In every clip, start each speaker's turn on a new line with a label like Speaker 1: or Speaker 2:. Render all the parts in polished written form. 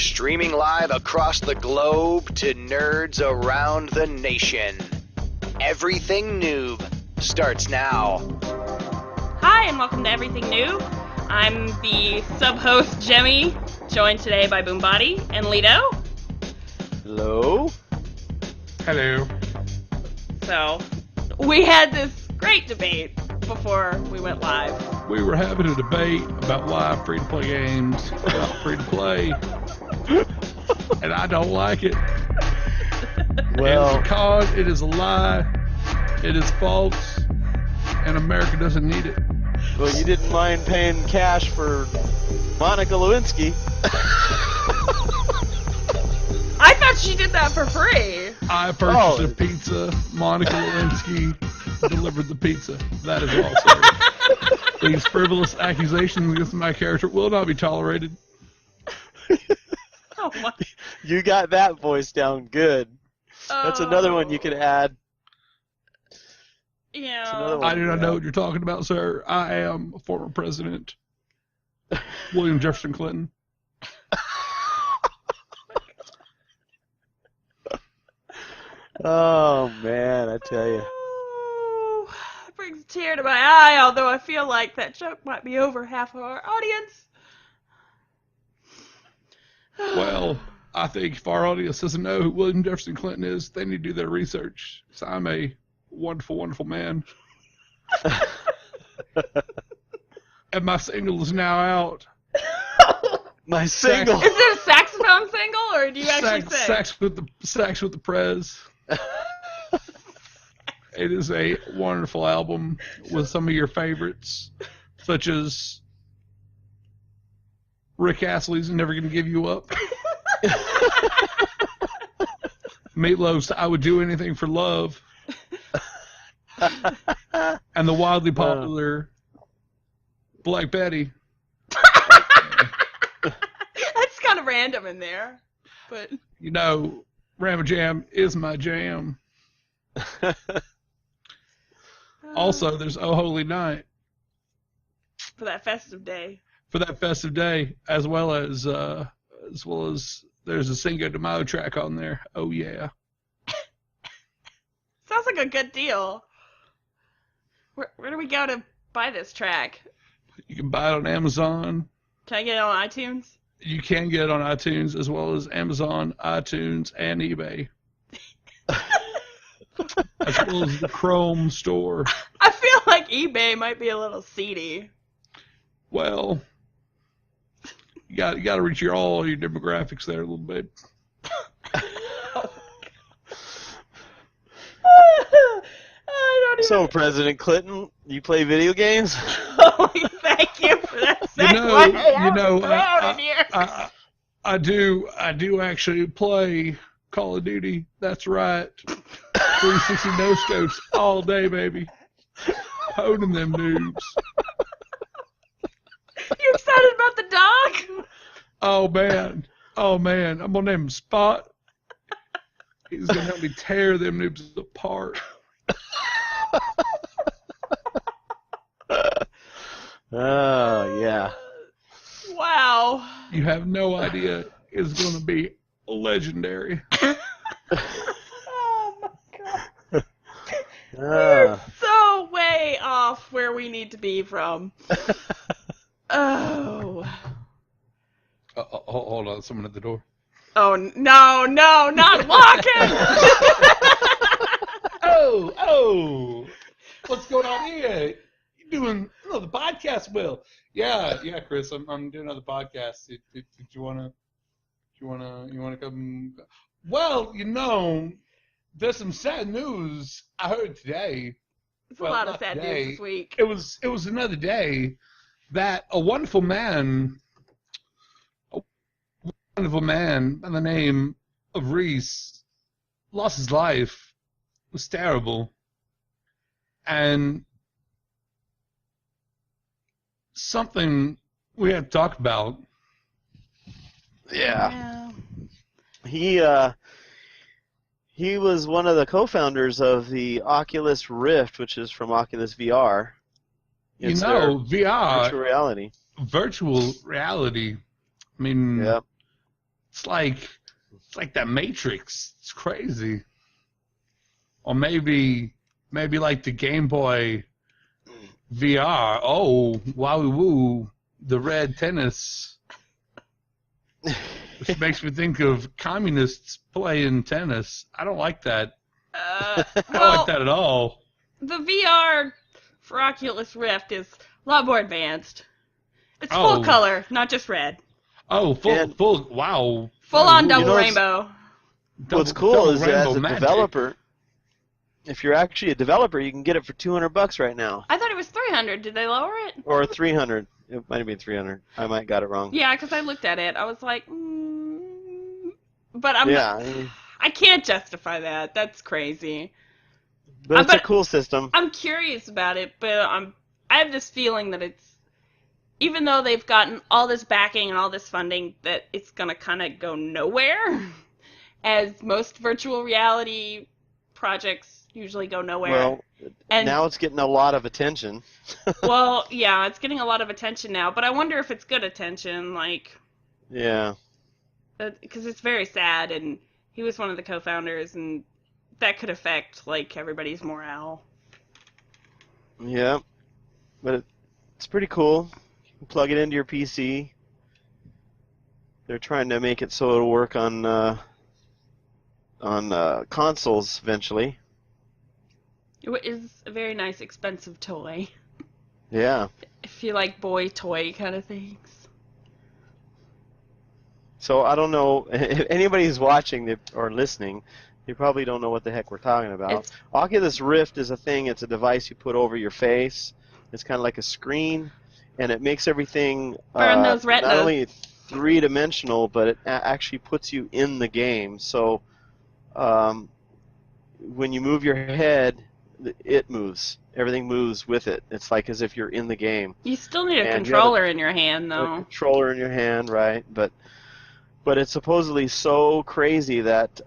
Speaker 1: Streaming live across the globe to nerds around the nation. Everything Noob starts now.
Speaker 2: Hi, and welcome to Everything Noob. I'm the sub-host, Jemmy, joined today by Boombody and Lido.
Speaker 3: Hello.
Speaker 4: Hello.
Speaker 2: So, we had this great debate before we went live.
Speaker 4: We were having a debate about why free-to-play games are not free-to-play, and I don't like it.
Speaker 3: Well,
Speaker 4: It's a con, it is a lie, it is false, and America doesn't need it.
Speaker 3: well, you didn't mind paying cash for Monica Lewinsky.
Speaker 2: I thought she did that for free.
Speaker 4: I purchased a pizza, Monica Lewinsky delivered the pizza. That is all, sir. These frivolous accusations against my character will not be tolerated.
Speaker 2: Oh my.
Speaker 3: You got that voice down good. That's another one you could add.
Speaker 2: Yeah.
Speaker 3: another one.
Speaker 4: I do not know what you're talking about, sir. I am former President William Jefferson Clinton.
Speaker 3: Oh, man, I tell you.
Speaker 2: Oh, it brings a tear to my eye, although I feel like that joke might be over half of our audience.
Speaker 4: Well, I think if our audience doesn't know who William Jefferson Clinton is, they need to do their research. So I'm a wonderful, wonderful man. And my single is now out.
Speaker 3: My single.
Speaker 2: Is it a saxophone single, or do you actually sing?
Speaker 4: Sax with the Prez. It is a wonderful album with some of your favorites, such as Rick Astley's "Never Gonna Give You Up," Meatloaf's "I Would Do Anything for Love," and the wildly popular Black Betty.
Speaker 2: That's kind of random in there, but
Speaker 4: You know, Ramma Jam is my jam. Also, there's "Oh Holy Night"
Speaker 2: for that festive day.
Speaker 4: for that festive day, as well as there's a Cinco de Mayo track on there. Oh yeah.
Speaker 2: Sounds like a good deal. Where do we go to buy this track?
Speaker 4: You can buy it on Amazon.
Speaker 2: Can I get it on iTunes?
Speaker 4: You can get it on iTunes as well as Amazon, iTunes, and eBay. As well as the Chrome store.
Speaker 2: I feel like eBay might be a little seedy.
Speaker 4: Well, you got to reach all your demographics there a little bit.
Speaker 2: I don't even...
Speaker 3: So, President Clinton, you play video games?
Speaker 2: Oh, thank you for that segue.
Speaker 4: I do actually play Call of Duty. That's right. 360 no scopes all day, baby. Holding them noobs.
Speaker 2: You excited about the dog?
Speaker 4: Oh man. I'm gonna name him Spot. He's gonna help me tear them noobs apart.
Speaker 3: Oh, yeah.
Speaker 2: Wow.
Speaker 4: You have no idea. It's gonna be legendary.
Speaker 2: Oh my god. We're so way off where we need to be from. Oh.
Speaker 4: Hold on, someone at the door.
Speaker 2: Oh, no, not walking!
Speaker 4: Oh, what's going on here? You doing the podcast, Will? Yeah, Chris, I'm doing another podcast. Did you wanna come? Well, there's some sad news I heard today.
Speaker 2: It's a lot of sad news this week.
Speaker 4: It was another day that a wonderful man by the name of Reese lost his life. It was terrible. And something we have to talk about.
Speaker 3: Yeah. He was one of the co-founders of the Oculus Rift, which is from Oculus VR. It's
Speaker 4: VR,
Speaker 3: virtual reality.
Speaker 4: virtual reality. I mean,
Speaker 3: Yep.
Speaker 4: It's like that Matrix. It's crazy. Or maybe like the Game Boy VR. Oh, wowie woo, the red tennis. Which makes me think of communists playing tennis. I don't like that. I don't like that at all.
Speaker 2: The VR for Oculus Rift is a lot more advanced. It's full color, not just red.
Speaker 4: Oh, full, wow.
Speaker 2: Full on double rainbow.
Speaker 3: What's cool is that as a developer, if you're actually a developer, you can get it for $200 right now.
Speaker 2: I thought it was $300. Did they lower it?
Speaker 3: Or $300. It might have been $300. I might got it wrong.
Speaker 2: Yeah, because I looked at it. I was like, but I can't justify that. That's crazy.
Speaker 3: But it's a cool system.
Speaker 2: I'm curious about it, but I have this feeling that it's, even though they've gotten all this backing and all this funding, that it's going to kind of go nowhere, as most virtual reality projects usually go nowhere.
Speaker 3: Well, and now it's getting a lot of attention.
Speaker 2: Well, yeah, it's getting a lot of attention now, but I wonder if it's good attention, like...
Speaker 3: Yeah.
Speaker 2: Because it's very sad, and he was one of the co-founders, and that could affect, like, everybody's morale.
Speaker 3: Yeah, but it's pretty cool. You plug it into your PC. They're trying to make it so it'll work on consoles eventually.
Speaker 2: It is a very nice, expensive toy.
Speaker 3: Yeah.
Speaker 2: If you like boy toy kind of things.
Speaker 3: So I don't know if anybody's watching or listening. You probably don't know what the heck we're talking about. Oculus Rift is a thing. It's a device you put over your face. It's kind of like a screen, and it makes everything
Speaker 2: burn those retinas.
Speaker 3: Not only three-dimensional, but it actually puts you in the game. So when you move your head, it moves. Everything moves with it. It's like as if you're in the game.
Speaker 2: You still need a controller in your hand, though.
Speaker 3: A controller in your hand, right? But it's supposedly so crazy that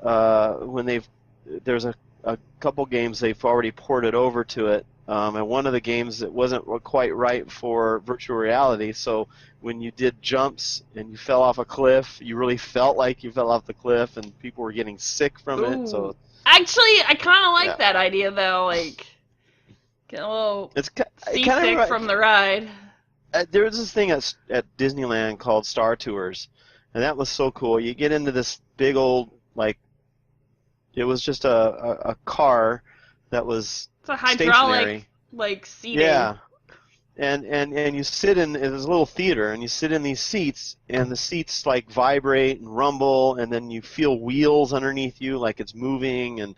Speaker 3: there's a couple games they've already ported over to it, and one of the games that wasn't quite right for virtual reality. So when you did jumps and you fell off a cliff, you really felt like you fell off the cliff, and people were getting sick from it. So
Speaker 2: actually, I kind of like that idea, though. Like, get a little seasick from the ride.
Speaker 3: There was this thing at Disneyland called Star Tours. And that was so cool. You get into this big old, like, it was just a car that was
Speaker 2: it's a hydraulic,
Speaker 3: stationary.
Speaker 2: Like, seating.
Speaker 3: Yeah. And you sit in, there's a little theater, and you sit in these seats, and the seats, like, vibrate and rumble, and then you feel wheels underneath you, like it's moving, and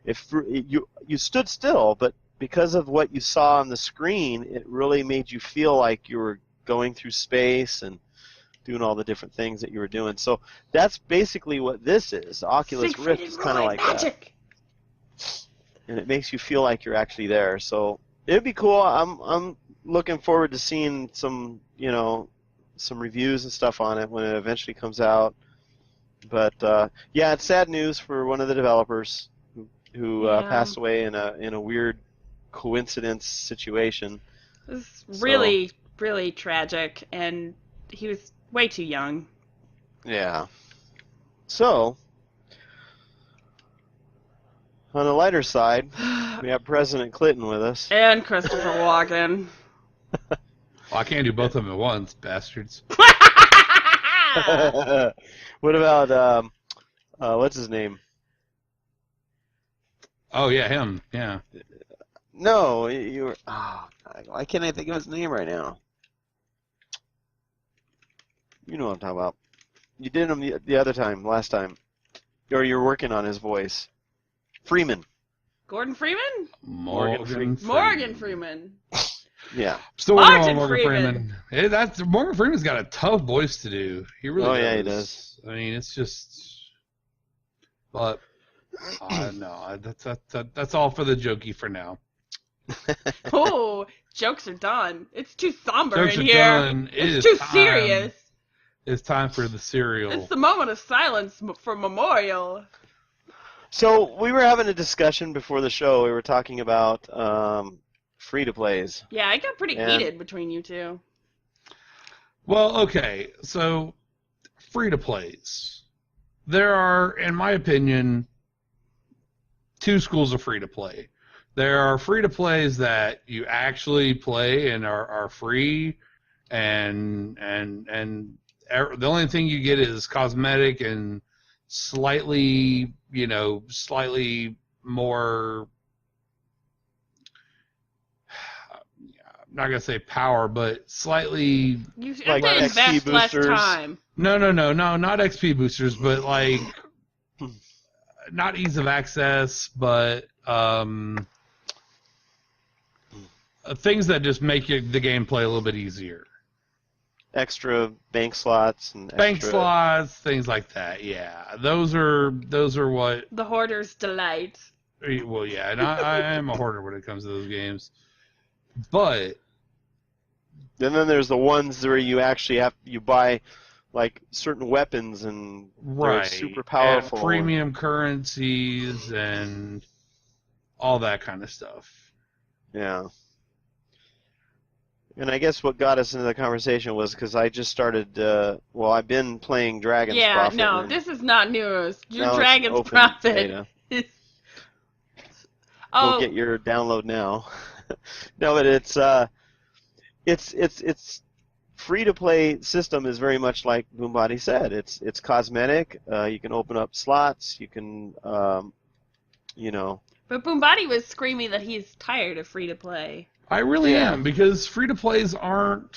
Speaker 3: if you stood still, but because of what you saw on the screen, it really made you feel like you were going through space and doing all the different things that you were doing. So that's basically what this is. The Oculus Rift is kind of like magic. That. And it makes you feel like you're actually there. So it'd be cool. I'm looking forward to seeing some reviews and stuff on it when it eventually comes out. But yeah, it's sad news for one of the developers who passed away in a weird coincidence situation.
Speaker 2: It's really, really tragic, and he was way too young.
Speaker 3: Yeah. So, on the lighter side, we have President Clinton with us.
Speaker 2: And Christopher Walken.
Speaker 4: Well, I can't do both of them at once, bastards.
Speaker 3: What about, what's his name?
Speaker 4: Oh, yeah, him, yeah.
Speaker 3: No, you were, why can't I think of his name right now? You know what I'm talking about. You did him the other time, last time. Or you're working on his voice. Freeman.
Speaker 2: Gordon Freeman?
Speaker 4: Morgan
Speaker 2: Freeman.
Speaker 3: Yeah.
Speaker 4: Still working on Morgan Freeman. Morgan Freeman's got a tough voice to do. He really does.
Speaker 3: Yeah, he does.
Speaker 4: I mean, it's just... But, no, that's all for the jokey for now.
Speaker 2: Oh, jokes are done. It's too somber
Speaker 4: Jokes
Speaker 2: in
Speaker 4: are
Speaker 2: here.
Speaker 4: Done.
Speaker 2: It's too serious.
Speaker 4: It's time for the cereal.
Speaker 2: It's the moment of silence for Memorial.
Speaker 3: So we were having a discussion before the show. We were talking about free-to-plays.
Speaker 2: Yeah, it got pretty heated between you two.
Speaker 4: Well, okay, so free-to-plays. there are, in my opinion, two schools of free-to-play. There are free-to-plays that you actually play and are free, and the only thing you get is cosmetic and slightly more, I'm not going to say power, but slightly...
Speaker 2: You have
Speaker 3: Like
Speaker 2: to
Speaker 3: XP
Speaker 2: invest less
Speaker 3: boosters.
Speaker 2: time.
Speaker 4: No, not XP boosters, but like... not ease of access, but things that just make the gameplay a little bit easier.
Speaker 3: Extra bank slots and
Speaker 4: Bank
Speaker 3: extra...
Speaker 4: slots, things like that. Yeah, those are what.
Speaker 2: The hoarder's delight.
Speaker 4: Well, yeah, and I am a hoarder when it comes to those games. But
Speaker 3: And then there's the ones where you actually you buy like certain weapons and they're super powerful.
Speaker 4: and premium currencies and all that kind of stuff.
Speaker 3: Yeah. And I guess what got us into the conversation was because I just started, I've been playing Dragon's Prophet.
Speaker 2: Yeah, no, this is not news. Your
Speaker 3: now it's
Speaker 2: Dragon's
Speaker 3: open
Speaker 2: Prophet.
Speaker 3: beta.
Speaker 2: Oh,
Speaker 3: Go get your download now. No, but it's free-to-play system is very much like Boombody said. It's cosmetic. You can open up slots. You can,
Speaker 2: But Boombody was screaming that he's tired of free-to-play.
Speaker 4: I really am, because free-to-plays aren't...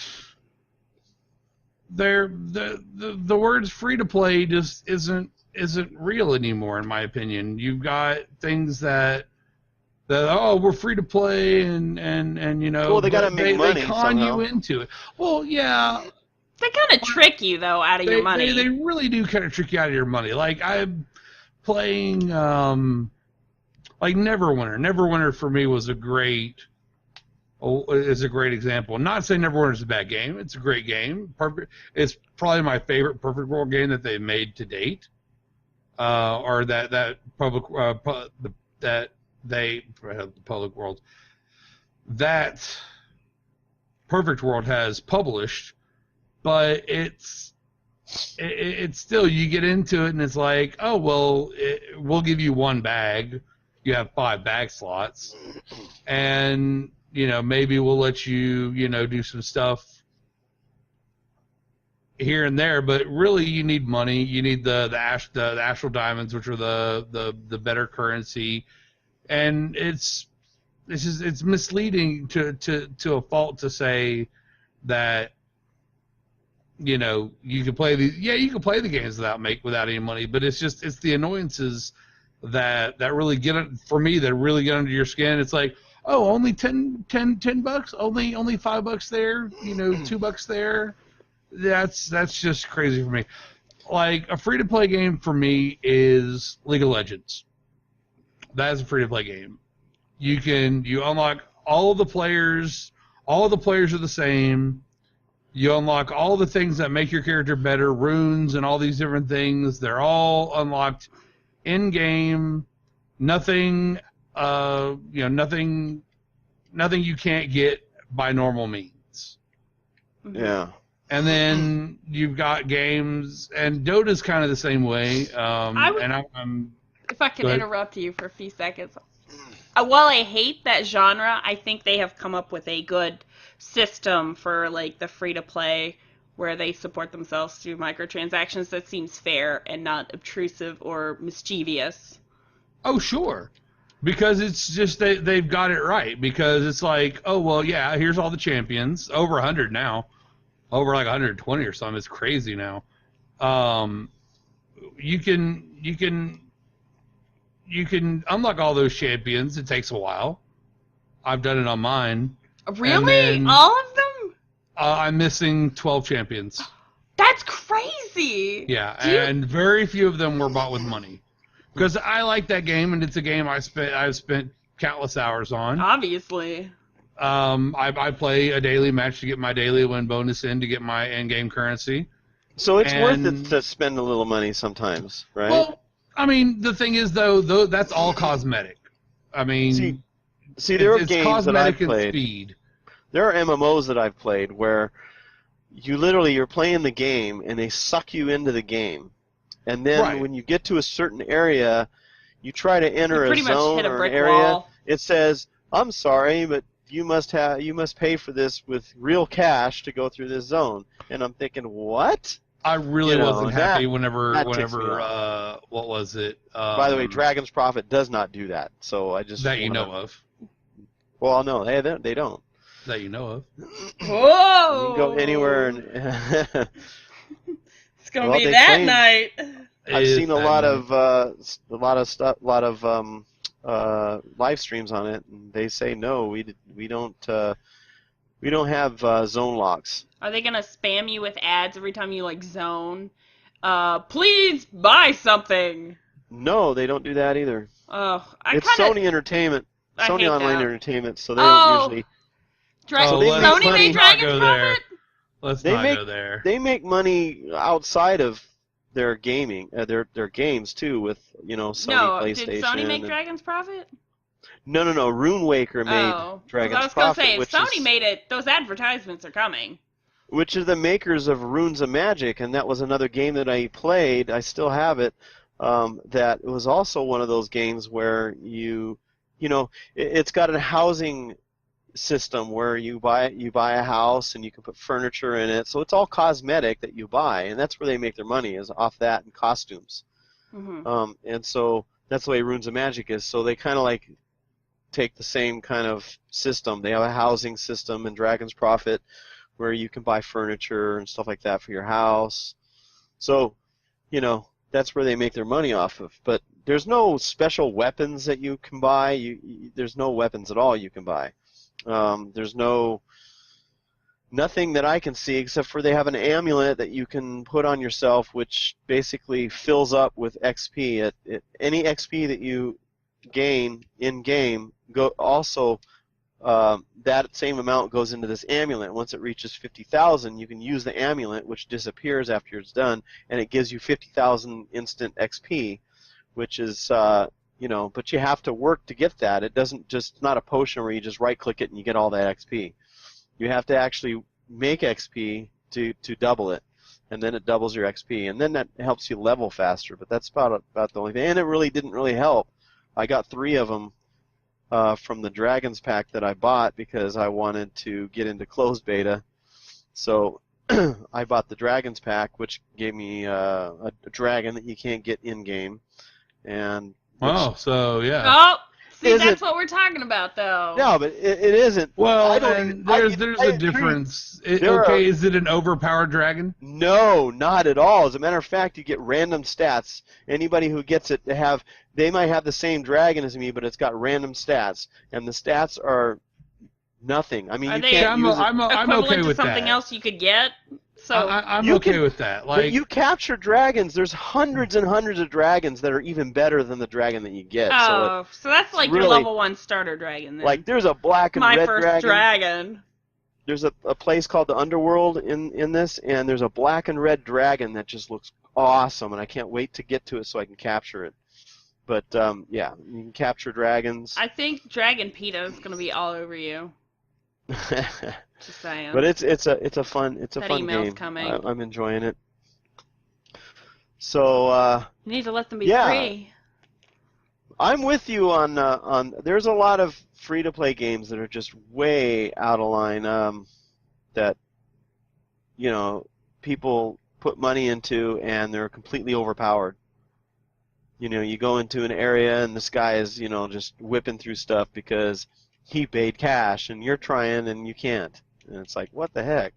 Speaker 4: The words free-to-play just isn't real anymore, in my opinion. You've got things that we're free-to-play and
Speaker 3: Well, they got to make money
Speaker 4: they con
Speaker 3: somehow.
Speaker 4: you into it. Well, yeah.
Speaker 2: They kind of trick you, though, out of your money.
Speaker 4: They really do kind of trick you out of your money. Like, I'm playing, like Neverwinter. Neverwinter, for me, was a great example. Not saying Neverwinter is a bad game. It's a great game. It's probably my favorite Perfect World game that they've made to date. Or the Public World that Perfect World has published, but it's still, you get into it and it's like, oh well, we'll give you one bag, you have 5 bag slots, and maybe we'll let you do some stuff here and there, but really you need money. You need the astral diamonds, which are the better currency. And it's misleading to a fault to say that you can play the games without any money, but it's the annoyances that really get under your skin. It's like, oh, only $10 only $5 there, $2 there. That's just crazy for me. Like, a free to play game for me is League of Legends. That is a free-to-play game. You unlock all of the players. All of the players are the same. You unlock all the things that make your character better, runes and all these different things. They're all unlocked in-game. Nothing, nothing you can't get by normal means.
Speaker 3: Yeah.
Speaker 4: And then you've got games, and Dota's kind of the same way. I'm
Speaker 2: If I can interrupt you for a few seconds. While I hate that genre, I think they have come up with a good system for like the free-to-play where they support themselves through microtransactions that seems fair and not obtrusive or mischievous.
Speaker 4: Oh, sure. Because it's just they've got it right. Because it's like, oh, well, yeah, here's all the champions. Over 100 now. Over like 120 or something. It's crazy now. You can unlock all those champions. It takes a while. I've done it on mine.
Speaker 2: Really? All of them?
Speaker 4: I'm missing 12 champions.
Speaker 2: That's crazy!
Speaker 4: Yeah, and very few of them were bought with money. Because I like that game, and it's a game I've spent countless hours on.
Speaker 2: Obviously.
Speaker 4: I play a daily match to get my daily win bonus in to get my end-game currency.
Speaker 3: So it's worth it to spend a little money sometimes, right?
Speaker 4: Well, I mean, the thing is, though that's all cosmetic. I mean,
Speaker 3: see, there are games that I've
Speaker 4: cosmetic
Speaker 3: played.
Speaker 4: and speed.
Speaker 3: There are MMOs that I've played where you're playing the game and they suck you into the game, and then
Speaker 2: Right.
Speaker 3: when you get to a certain area, you try to enter a
Speaker 2: pretty much
Speaker 3: zone
Speaker 2: hit a
Speaker 3: or an
Speaker 2: brick
Speaker 3: area.
Speaker 2: wall.
Speaker 3: It says, "I'm sorry, but you must pay for this with real cash to go through this zone." And I'm thinking, what?
Speaker 4: I really
Speaker 3: You know,
Speaker 4: wasn't happy
Speaker 3: that ticks me off.
Speaker 4: what was it?
Speaker 3: By the way, Dragon's Prophet does not do that. So I just
Speaker 4: that you know of.
Speaker 3: Well, no, they don't.
Speaker 4: That you know of.
Speaker 2: Whoa!
Speaker 3: You can go anywhere and
Speaker 2: It's gonna
Speaker 3: Well,
Speaker 2: be
Speaker 3: they
Speaker 2: that
Speaker 3: claim-
Speaker 2: night.
Speaker 3: I've
Speaker 4: It
Speaker 3: seen
Speaker 4: is
Speaker 3: a
Speaker 4: that
Speaker 3: lot
Speaker 4: night.
Speaker 3: of live streams on it, and they say no, we don't have zone locks.
Speaker 2: Are they gonna spam you with ads every time you like zone? Please buy something.
Speaker 3: No, they don't do that either.
Speaker 2: Oh,
Speaker 3: It's Sony Entertainment,
Speaker 2: I
Speaker 3: Sony
Speaker 2: hate
Speaker 3: Online
Speaker 2: that.
Speaker 3: Entertainment, so they
Speaker 2: Oh.
Speaker 3: don't usually.
Speaker 4: Oh,
Speaker 3: they
Speaker 4: let's
Speaker 3: make
Speaker 2: Sony
Speaker 3: money-
Speaker 2: made
Speaker 4: not
Speaker 2: Dragon's
Speaker 4: go there.
Speaker 2: Prophet?
Speaker 4: Let's
Speaker 3: They
Speaker 4: not
Speaker 3: make-
Speaker 4: go there.
Speaker 3: They make money outside of their gaming, their games too, with Sony
Speaker 2: No,
Speaker 3: PlayStation.
Speaker 2: did Sony make
Speaker 3: and-
Speaker 2: Dragon's Prophet?
Speaker 3: No. Rune Waker made
Speaker 2: Oh, 'cause
Speaker 3: Dragon's
Speaker 2: I was gonna
Speaker 3: Prophet,
Speaker 2: say, if
Speaker 3: which
Speaker 2: Sony
Speaker 3: is
Speaker 2: made it, those advertisements are coming.
Speaker 3: which are the makers of Runes of Magic, and that was another game that I played. I still have it. That was also one of those games where it's got a housing system where you buy a house and you can put furniture in it. So it's all cosmetic that you buy, and that's where they make their money, is off that and costumes.
Speaker 2: Mm-hmm.
Speaker 3: And so that's the way Runes of Magic is. So they kind of like take the same kind of system. They have a housing system in Dragon's Prophet where you can buy furniture and stuff like that for your house. So, that's where they make their money off of. But there's no special weapons that you can buy. There's no weapons at all you can buy. There's nothing that I can see except for they have an amulet that you can put on yourself, which basically fills up with XP. Any XP that you gain in game that same amount goes into this amulet. Once it reaches 50,000, you can use the amulet, which disappears after it's done, and it gives you 50,000 instant XP, which is but you have to work to get that. It doesn't just not a potion where you just right click it and you get all that XP. You have to actually make XP to double it, and then it doubles your XP, and then that helps you level faster. But that's about the only thing, and it really didn't really help. I got 3 of them from the Dragons pack that I bought because I wanted to get into closed beta. So I bought the Dragons pack, which gave me a dragon that you can't get in game, and
Speaker 4: Oh, so yeah.
Speaker 2: Oh, see,
Speaker 3: Is
Speaker 2: that's
Speaker 3: it-
Speaker 2: what we're talking about, though.
Speaker 3: no, but it isn't.
Speaker 4: Well,
Speaker 3: I don't
Speaker 4: and
Speaker 3: even- I-
Speaker 4: there's
Speaker 3: I
Speaker 4: a
Speaker 3: agree.
Speaker 4: difference.
Speaker 3: There are-
Speaker 4: Is it an overpowered dragon?
Speaker 3: No, not at all. As a matter of fact, you get random stats. Anybody who gets it they might have the same dragon as me, but it's got random stats, and the stats are nothing. I mean,
Speaker 2: Are
Speaker 3: you
Speaker 2: they-
Speaker 3: can't
Speaker 4: I'm,
Speaker 3: use it.
Speaker 4: I'm
Speaker 2: Equivalent
Speaker 4: okay
Speaker 2: to
Speaker 4: with
Speaker 2: something
Speaker 4: that.
Speaker 2: else you could get. So
Speaker 4: I'm
Speaker 3: You
Speaker 4: okay
Speaker 3: can-
Speaker 4: with that.
Speaker 3: But
Speaker 4: Like,
Speaker 3: you capture dragons. There's hundreds and hundreds of dragons that are even better than the dragon that you get.
Speaker 2: oh, so that's like your
Speaker 3: really-
Speaker 2: level 1 starter dragon. Then.
Speaker 3: Like there's a black and
Speaker 2: my
Speaker 3: red
Speaker 2: first
Speaker 3: dragon. There's a place called the Underworld in this, and there's a black and red dragon that just looks awesome, and I can't wait to get to it so I can capture it. But yeah, you can capture dragons.
Speaker 2: I think Dragon PETA is gonna be all over you. Just saying.
Speaker 3: But it's a fun
Speaker 2: That
Speaker 3: fun
Speaker 2: email's
Speaker 3: game.
Speaker 2: coming.
Speaker 3: I'm enjoying it. So
Speaker 2: you need to let them be
Speaker 3: yeah.
Speaker 2: free.
Speaker 3: I'm with you on. There's a lot of free to play games that are just way out of line. That people put money into and they're completely overpowered. You go into an area and this guy is just whipping through stuff because he paid cash and you're trying and you can't. And it's like, what the heck?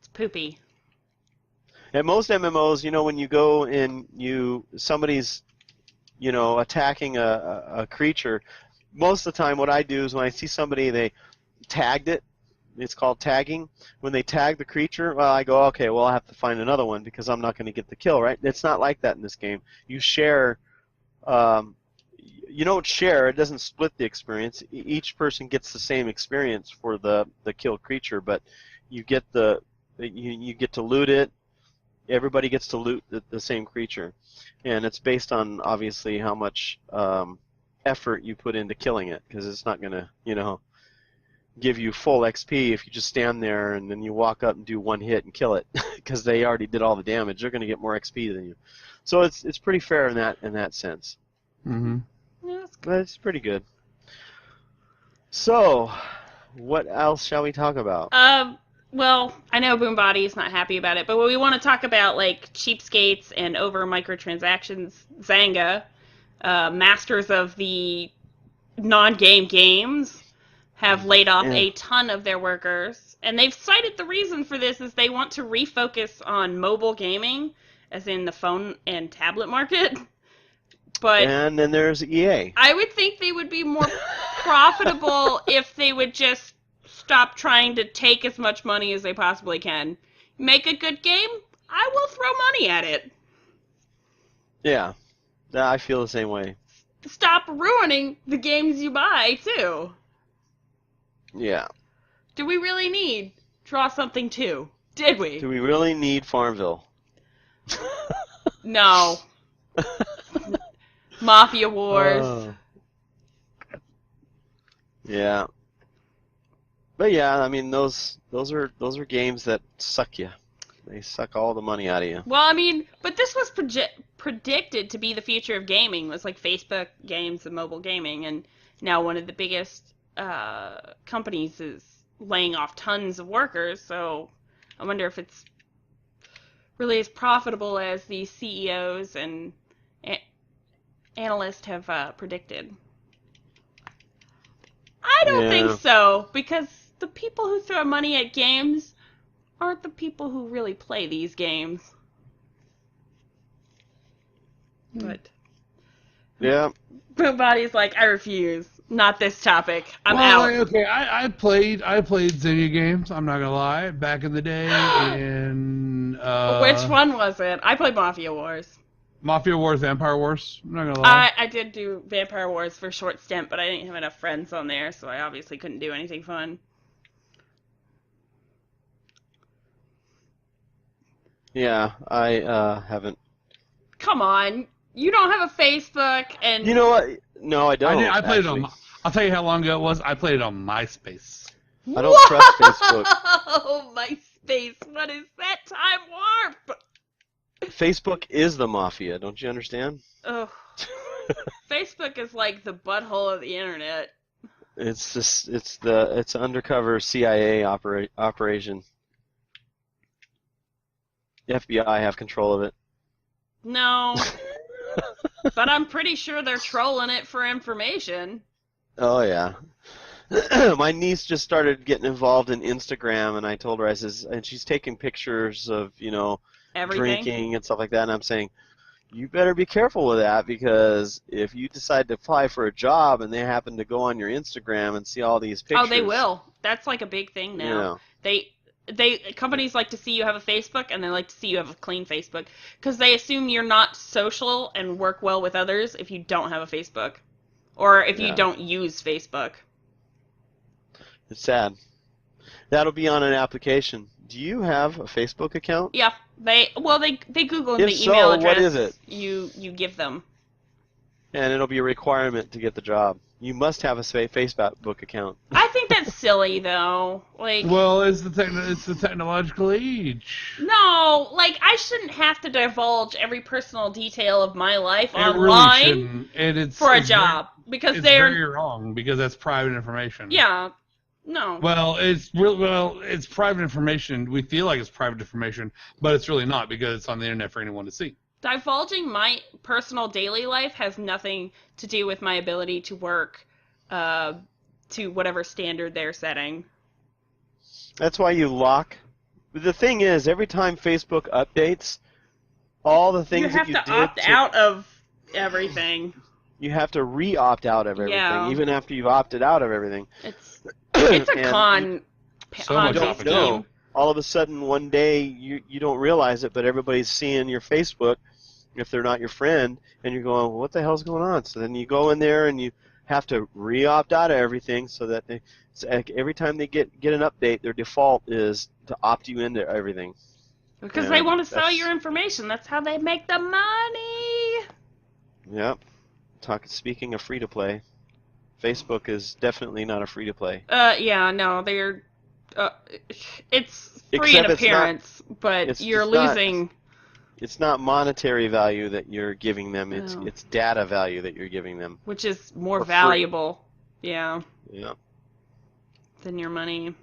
Speaker 2: It's poopy.
Speaker 3: At most MMOs, when you go and somebody's, attacking a creature, most of the time what I do is when I see somebody, they tagged it. It's called tagging. When they tag the creature, well, I go, okay, well, I have to find another one because I'm not going to get the kill, right? It's not like that in this game. You share. You don't share. It doesn't split the experience. Each person gets the same experience for the killed creature, but you get you get to loot it. Everybody gets to loot the same creature, and it's based on obviously how much effort you put into killing it, because it's not gonna give you full XP if you just stand there and then you walk up and do one hit and kill it, because they already did all the damage. They're going to get more XP than you. So it's pretty fair in that sense.
Speaker 4: Mm-hmm.
Speaker 2: Yeah,
Speaker 3: But it's pretty good. So, what else shall we talk about?
Speaker 2: well, I know Boombody's not happy about it, but we want to talk about like cheapskates and over microtransactions. Zanga, masters of the non-game games, have laid off a ton of their workers, and they've cited the reason for this is they want to refocus on mobile gaming, as in the phone and tablet market. But
Speaker 3: And then there's EA.
Speaker 2: I would think they would be more profitable if they would just stop trying to take as much money as they possibly can. Make a good game, I will throw money at it.
Speaker 3: Yeah, I feel the same way.
Speaker 2: Stop ruining the games you buy, too.
Speaker 3: Yeah.
Speaker 2: Do we really need Draw Something 2? Did we?
Speaker 3: Do we really need Farmville?
Speaker 2: No. Mafia Wars.
Speaker 3: Yeah. But yeah, I mean those are games that suck you. They suck all the money out of you.
Speaker 2: Well, I mean, but this was predicted to be the future of gaming. It was like Facebook games and mobile gaming, and now one of the biggest companies is laying off tons of workers, so I wonder if it's really as profitable as the CEOs and analysts have predicted. I don't think so, because the people who throw money at games aren't the people who really play these games. But
Speaker 3: yeah,
Speaker 2: Boombody's like, I refuse. Not this topic. I'm
Speaker 4: well,
Speaker 2: out.
Speaker 4: Okay, I played Zynga games. I'm not gonna lie. Back in the day, in
Speaker 2: Which one was it? I played Mafia Wars.
Speaker 4: Mafia Wars, Vampire Wars. I'm not gonna lie.
Speaker 2: I did do Vampire Wars for a short stint, but I didn't have enough friends on there, so I obviously couldn't do anything fun.
Speaker 3: Yeah, I haven't.
Speaker 2: Come on, you don't have a Facebook, and
Speaker 3: You know what? No, I don't.
Speaker 4: I played
Speaker 3: actually.
Speaker 4: it on. I'll tell you how long ago it was. I played it on MySpace.
Speaker 3: I don't trust Facebook.
Speaker 2: Oh, MySpace! What is that time warp?
Speaker 3: Facebook is the mafia. Don't you understand?
Speaker 2: Ugh. Facebook is like the butthole of the internet.
Speaker 3: It's undercover CIA operation. The FBI have control of it.
Speaker 2: No. But I'm pretty sure they're trolling it for information.
Speaker 3: Oh yeah. My niece just started getting involved in Instagram, and I told her, and she's taking pictures of,
Speaker 2: Everything.
Speaker 3: drinking and stuff like that, and I'm saying, you better be careful with that, because if you decide to apply for a job and they happen to go on your Instagram and see all these pictures.
Speaker 2: Oh, they will. That's like a big thing now. Companies like to see you have a Facebook, and they like to see you have a clean Facebook, because they assume you're not social and work well with others if you don't have a Facebook, or if you don't use Facebook.
Speaker 3: It's sad. That'll be on an application. Do you have a Facebook account?
Speaker 2: Yeah, they Google
Speaker 3: If
Speaker 2: the
Speaker 3: so,
Speaker 2: email address
Speaker 3: what is it?
Speaker 2: you give them.
Speaker 3: And it'll be a requirement to get the job. You must have a Facebook account.
Speaker 2: I think that's silly though. Like,
Speaker 4: Well, it's the technological age.
Speaker 2: no, like I shouldn't have to divulge every personal detail of my life
Speaker 4: It really
Speaker 2: online
Speaker 4: shouldn't. And it's
Speaker 2: for a
Speaker 4: it's
Speaker 2: job because
Speaker 4: It's
Speaker 2: they're
Speaker 4: very wrong because that's private information.
Speaker 2: yeah, no.
Speaker 4: Well, it's private information. We feel like it's private information, but it's really not because it's on the internet for anyone to see.
Speaker 2: Divulging my personal daily life has nothing to do with my ability to work to whatever standard they're setting.
Speaker 3: That's why you lock. The thing is, every time Facebook updates, all the things
Speaker 2: You have
Speaker 3: that
Speaker 2: to
Speaker 3: you did
Speaker 2: opt out of everything.
Speaker 3: you have to re-opt out of everything,
Speaker 2: Yeah.
Speaker 3: even after you've opted out of everything.
Speaker 2: It's a
Speaker 3: And
Speaker 2: con.
Speaker 4: So much
Speaker 3: don't
Speaker 4: opting
Speaker 3: know.
Speaker 4: out.
Speaker 3: All of a sudden, one day, you don't realize it, but everybody's seeing your Facebook if they're not your friend, and you're going, well, what the hell's going on? So then you go in there and you have to re-opt out of everything so that every time they get an update, their default is to opt you into everything.
Speaker 2: Because
Speaker 3: Yeah,
Speaker 2: they want to sell
Speaker 3: that's-
Speaker 2: your information. That's how they make the money.
Speaker 3: Yep. Speaking of free-to-play, Facebook is definitely not a free-to-play.
Speaker 2: Yeah, no, they're. It's free
Speaker 3: Except
Speaker 2: in appearance, but
Speaker 3: it's
Speaker 2: you're
Speaker 3: not-
Speaker 2: losing.
Speaker 3: It's not monetary value that you're giving them. It's
Speaker 2: No.
Speaker 3: it's data value that you're giving them.
Speaker 2: Which is more
Speaker 3: For free.
Speaker 2: valuable, yeah,
Speaker 3: Yeah.
Speaker 2: than your money.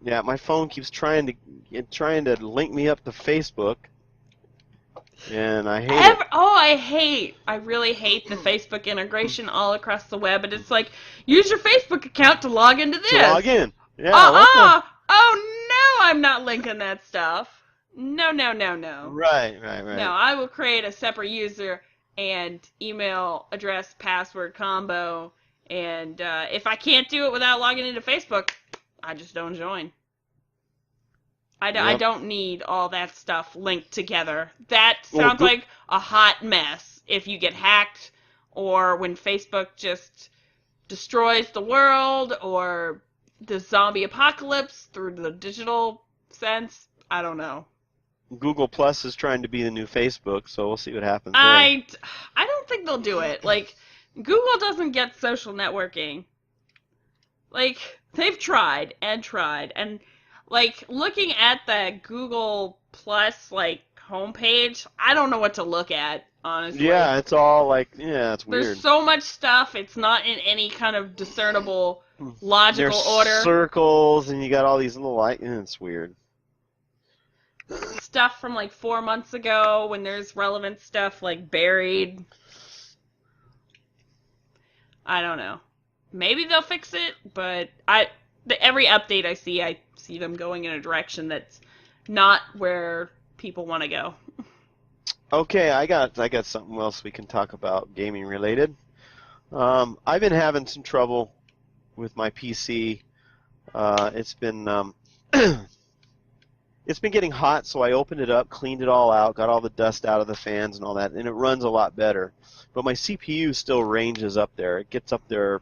Speaker 3: Yeah, my phone keeps trying to link me up to Facebook, and I hate it.
Speaker 2: I really hate the Facebook integration all across the web, and it's like, use your Facebook account to log into this.
Speaker 3: To log in. Yeah. what the-
Speaker 2: Oh no, I'm not linking that stuff. No.
Speaker 3: Right.
Speaker 2: No, I will create a separate user and email address password combo, and if I can't do it without logging into Facebook, I just don't join. I
Speaker 3: Yep.
Speaker 2: don't need all that stuff linked together. That
Speaker 3: Well,
Speaker 2: sounds like a hot mess if you get hacked, or when Facebook just destroys the world, or the zombie apocalypse through the digital sense. I don't know.
Speaker 3: Google Plus is trying to be the new Facebook, so we'll see what happens there.
Speaker 2: I don't think they'll do it. Like, Google doesn't get social networking. Like, they've tried, and like, looking at the Google Plus, like, homepage, I don't know what to look at, honestly.
Speaker 3: Yeah, it's all like, it's weird.
Speaker 2: There's so much stuff, it's not in any kind of discernible, logical
Speaker 3: There's
Speaker 2: order.
Speaker 3: circles, and you got all these little it's weird.
Speaker 2: Stuff from, like, 4 months ago, when there's relevant stuff, like, buried. I don't know. Maybe they'll fix it, but every update I see them going in a direction that's not where people want to go.
Speaker 3: Okay, I got something else we can talk about gaming related. I've been having some trouble with my PC. It's been it's been getting hot, so I opened it up, cleaned it all out, got all the dust out of the fans and all that, and it runs a lot better. But my CPU still ranges up there. It gets up there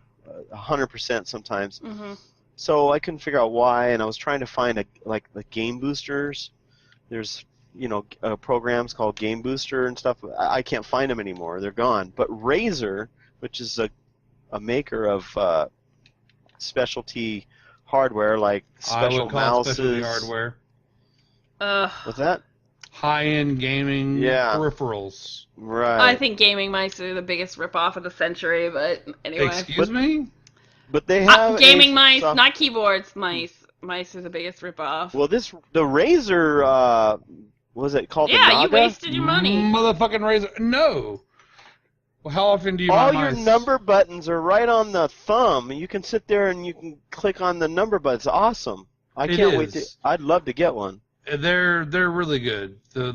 Speaker 3: 100% sometimes.
Speaker 2: Mm-hmm.
Speaker 3: So I couldn't figure out why, and I was trying to find the game boosters. There's programs called Game Booster and stuff. I can't find them anymore. They're gone. But Razer, which is a maker of specialty hardware like special
Speaker 4: I would call it specialty
Speaker 3: mouses.
Speaker 4: hardware.
Speaker 3: What's that?
Speaker 4: High-end gaming peripherals.
Speaker 3: Right.
Speaker 2: I think gaming mice are the biggest ripoff of the century, but anyway.
Speaker 4: Excuse me?
Speaker 3: But they have
Speaker 2: gaming mice, not keyboards, mice. Mice are the biggest ripoff.
Speaker 3: Well, the Razer, what was it called?
Speaker 2: Yeah,
Speaker 3: the
Speaker 2: you
Speaker 3: Naga?
Speaker 2: wasted your money.
Speaker 4: Motherfucking Razer. No. Well, how often do you
Speaker 3: All
Speaker 4: buy
Speaker 3: your
Speaker 4: mice?
Speaker 3: number buttons are right on the thumb. You can sit there and you can click on the number buttons. It's awesome. I
Speaker 4: It
Speaker 3: can't wait to.
Speaker 4: is.
Speaker 3: I'd love to get one.
Speaker 4: They're really good. The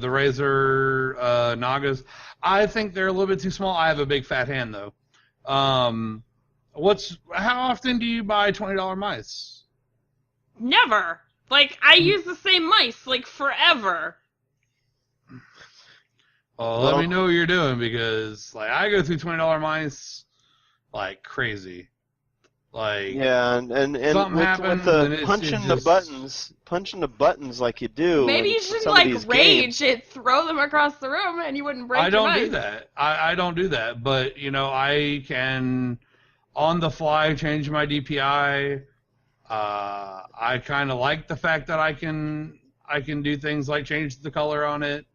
Speaker 4: Razer Nagas. I think they're a little bit too small. I have a big fat hand though. How often do you buy $20 mice?
Speaker 2: Never. Like, I use the same mice, like, forever.
Speaker 4: Well, let me know what you're doing because like I go through $20 mice like crazy. Like
Speaker 3: Yeah, and
Speaker 4: something
Speaker 3: with
Speaker 4: happens
Speaker 3: the
Speaker 4: and
Speaker 3: punching the buttons like you do.
Speaker 2: Maybe
Speaker 3: in
Speaker 2: you should,
Speaker 3: some of
Speaker 2: like,
Speaker 3: these
Speaker 2: rage
Speaker 3: games.
Speaker 2: it, throw them across the room, and you wouldn't break
Speaker 4: I
Speaker 2: your
Speaker 4: don't
Speaker 2: mice.
Speaker 4: do that. I don't do that. But I can on the fly change my DPI. I kind of like the fact that I can do things like change the color on it.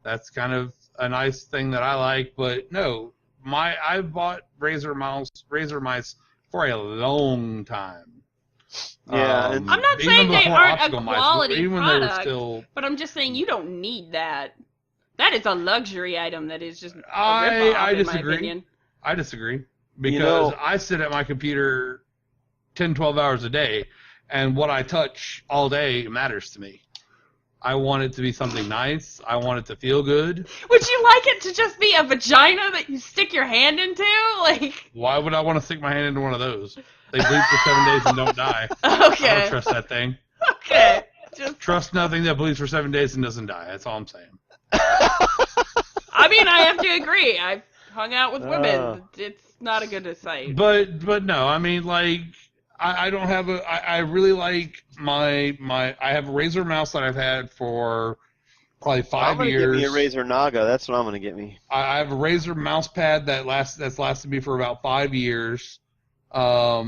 Speaker 4: That's kind of a nice thing that I like. But no, I've bought Razer mice for a long time.
Speaker 3: Yeah, and
Speaker 2: I'm not
Speaker 4: even
Speaker 2: saying they
Speaker 4: before
Speaker 2: aren't a
Speaker 4: optical mice,
Speaker 2: quality
Speaker 4: even when they were
Speaker 2: product,
Speaker 4: still.
Speaker 2: but I'm just saying you don't need that. That is a luxury item that is just a
Speaker 4: I
Speaker 2: ripoff, in my
Speaker 4: disagree.
Speaker 2: opinion.
Speaker 4: I disagree because I sit at my computer 10, 12 hours a day, and what I touch all day matters to me. I want it to be something nice. I want it to feel good.
Speaker 2: Would you like it to just be a vagina that you stick your hand into? Like,
Speaker 4: Why would I want to stick my hand into one of those? They bleed for 7 days and don't die. I
Speaker 2: okay,
Speaker 4: don't trust that thing.
Speaker 2: okay, just.
Speaker 4: Trust nothing that bleeds for 7 days and doesn't die. That's all I'm saying.
Speaker 2: I mean, I have to agree. I've hung out with women. It's not a good sight.
Speaker 4: But no, I mean, like, I don't have I really like my I have a Razer mouse that I've had for probably 5
Speaker 3: I'm gonna
Speaker 4: years.
Speaker 3: get me a Razer Naga. That's what I'm gonna get me.
Speaker 4: I have a Razer mouse pad that's lasted me for about 5 years.
Speaker 2: Well,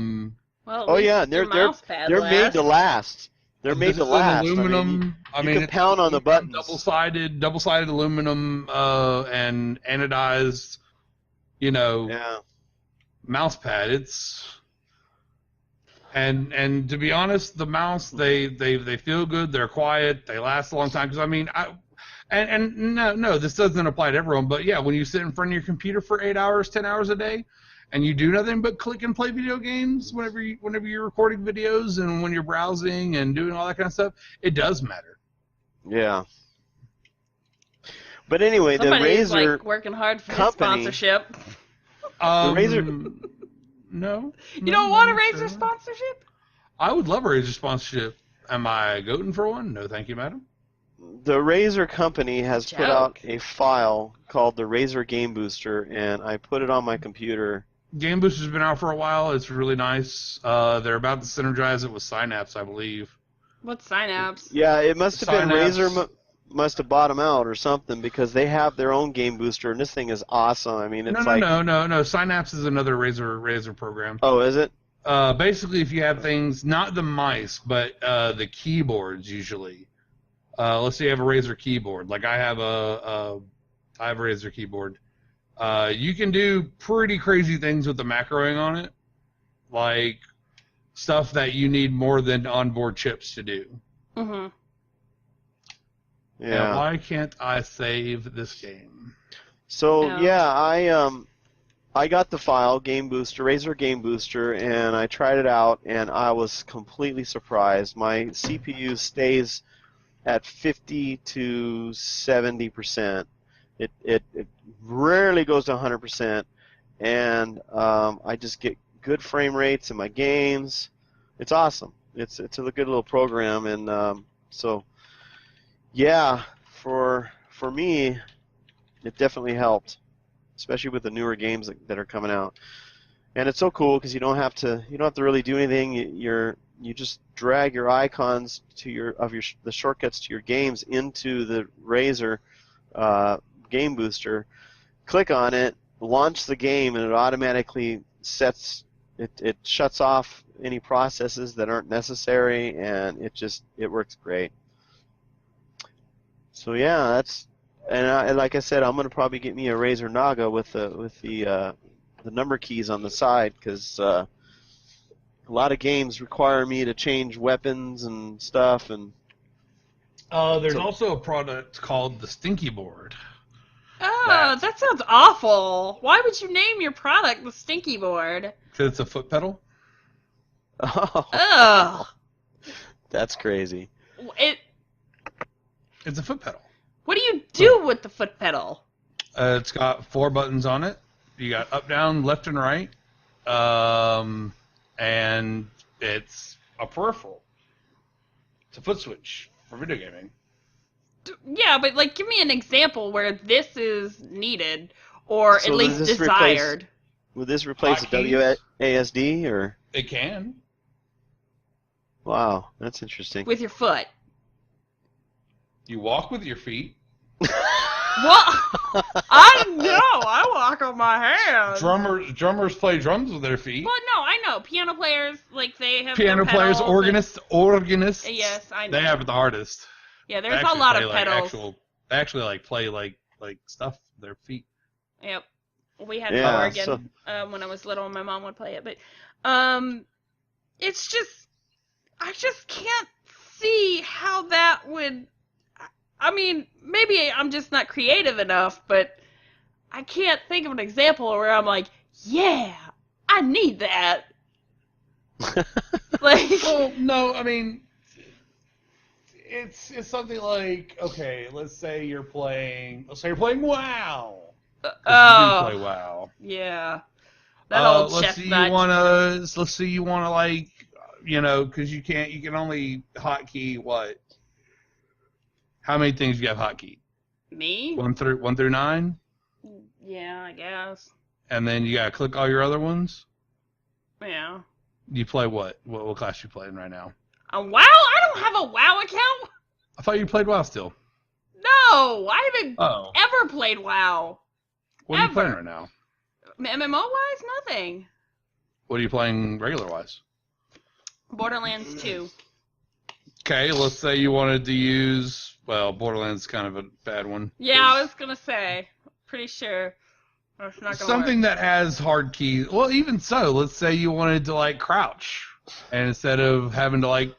Speaker 2: at
Speaker 3: Oh
Speaker 2: least
Speaker 3: yeah, and
Speaker 2: your mouse pad
Speaker 3: they're made to
Speaker 2: lasts.
Speaker 3: last. They're
Speaker 4: This
Speaker 3: made to
Speaker 4: is an
Speaker 3: last.
Speaker 4: aluminum.
Speaker 3: I mean, you can pound on the buttons.
Speaker 4: Double-sided aluminum and anodized,
Speaker 3: Yeah.
Speaker 4: mouse pad. It's and to be honest, the mouse they feel good. They're quiet. They last a long time. Because I mean, no, this doesn't apply to everyone. But yeah, when you sit in front of your computer for 8 hours, 10 hours a day, and you do nothing but click and play video games whenever you're recording videos and when you're browsing and doing all that kind of stuff, it does matter.
Speaker 3: Yeah. But anyway,
Speaker 2: Somebody's
Speaker 3: the Razer
Speaker 2: like working hard for
Speaker 3: company,
Speaker 2: his sponsorship.
Speaker 3: the Razer.
Speaker 4: No.
Speaker 2: You don't want a Razer sponsorship?
Speaker 4: I would love a Razer sponsorship. Am I goating for one? No, thank you, madam.
Speaker 3: The Razer company has put
Speaker 2: Joke.
Speaker 3: out a file called the Razer Game Booster, and I put it on my computer.
Speaker 4: Game Booster's been out for a while. It's really nice. They're about to synergize it with Synapse, I believe.
Speaker 2: What's Synapse?
Speaker 3: Yeah, it must have been
Speaker 4: Synapse.
Speaker 3: Razer must have bought them out or something because they have their own Game Booster, and this thing is awesome. I mean, it's
Speaker 4: No. Synapse is another Razer program.
Speaker 3: Oh, is it?
Speaker 4: Basically, if you have things, not the mice, but the keyboards usually. Let's say you have a Razer keyboard. Like I have a Razer keyboard. You can do pretty crazy things with the macroing on it, like stuff that you need more than onboard chips to do.
Speaker 2: Mm-hmm.
Speaker 3: Yeah.
Speaker 4: And why can't I save this game?
Speaker 3: So
Speaker 2: No.
Speaker 3: yeah, I got the file Razer Game Booster, and I tried it out, and I was completely surprised. My CPU stays at 50 to 70%. It rarely goes to 100%, and I just get good frame rates in my games. It's awesome. It's a good little program, and so yeah, for me, it definitely helped, especially with the newer games that are coming out. And it's so cool because you don't have to really do anything. You just drag your icons to the shortcuts to your games into the Razer Game Booster, click on it, launch the game, and it automatically shuts off any processes that aren't necessary, and it works great. So yeah, like I said, I'm gonna probably get me a Razer Naga with the number keys on the side because a lot of games require me to change weapons and stuff. And
Speaker 4: There's also a product called the Stinky board.
Speaker 2: Oh, that sounds awful. Why would you name your product the Stinky board?
Speaker 4: Because it's a foot pedal.
Speaker 3: oh,
Speaker 2: Ugh.
Speaker 3: that's crazy.
Speaker 4: It's a foot pedal.
Speaker 2: What do you do with the foot pedal?
Speaker 4: It's got 4 buttons on it. You got up, down, left, and right. And it's a peripheral. It's a foot switch for video gaming.
Speaker 2: Yeah, but like, give me an example where this is needed, or
Speaker 3: So
Speaker 2: at least
Speaker 3: does this
Speaker 2: desired.
Speaker 3: Would this replace a
Speaker 4: Hotkeys?
Speaker 3: WASD or?
Speaker 4: It can.
Speaker 3: Wow, that's interesting.
Speaker 2: With your foot.
Speaker 4: You walk with your feet.
Speaker 2: What? I know. I walk on my hands.
Speaker 4: Drummers play drums with their feet.
Speaker 2: Well, no, I know. Piano players, like, they have
Speaker 4: Piano
Speaker 2: their
Speaker 4: players,
Speaker 2: pedals
Speaker 4: organists.
Speaker 2: Yes, I know.
Speaker 4: They have it the hardest.
Speaker 2: Yeah,
Speaker 4: They
Speaker 2: there's a
Speaker 4: actually
Speaker 2: lot
Speaker 4: play,
Speaker 2: of
Speaker 4: like,
Speaker 2: pedals.
Speaker 4: They actually like play like stuff with their feet.
Speaker 2: Yep. We had
Speaker 3: Yeah,
Speaker 2: organ
Speaker 3: so-
Speaker 2: when I was little, and my mom would play it. But it's just, I just can't see how that would. I mean, maybe I'm just not creative enough, but I can't think of an example where I'm like, yeah, I need that. Like,
Speaker 4: Well, no, I mean, it's something like, okay, let's say you're playing WoW. You do play
Speaker 2: oh,
Speaker 4: WoW.
Speaker 2: yeah, that old
Speaker 4: Let's say you wanna like, because you can only hotkey what? How many things do you have hotkey?
Speaker 2: Me?
Speaker 4: 1 through 9,
Speaker 2: Yeah, I guess.
Speaker 4: and then you gotta click all your other ones.
Speaker 2: Yeah.
Speaker 4: You play what? What class you playing right now?
Speaker 2: A WoW? I don't have a WoW account.
Speaker 4: I thought you played WoW still.
Speaker 2: No, I haven't
Speaker 4: Oh.
Speaker 2: ever played WoW.
Speaker 4: What are you
Speaker 2: Ever.
Speaker 4: playing right now?
Speaker 2: MMO-wise, nothing.
Speaker 4: What are you playing regular-wise?
Speaker 2: Borderlands 2.
Speaker 4: Okay, let's say you wanted to use... Well, Borderlands is kind of a bad one.
Speaker 2: Yeah, I was going to say. Pretty sure. It's not gonna
Speaker 4: Something
Speaker 2: work.
Speaker 4: that has hard keys. Well, even so, let's say you wanted to, like, crouch. And instead of having to, like,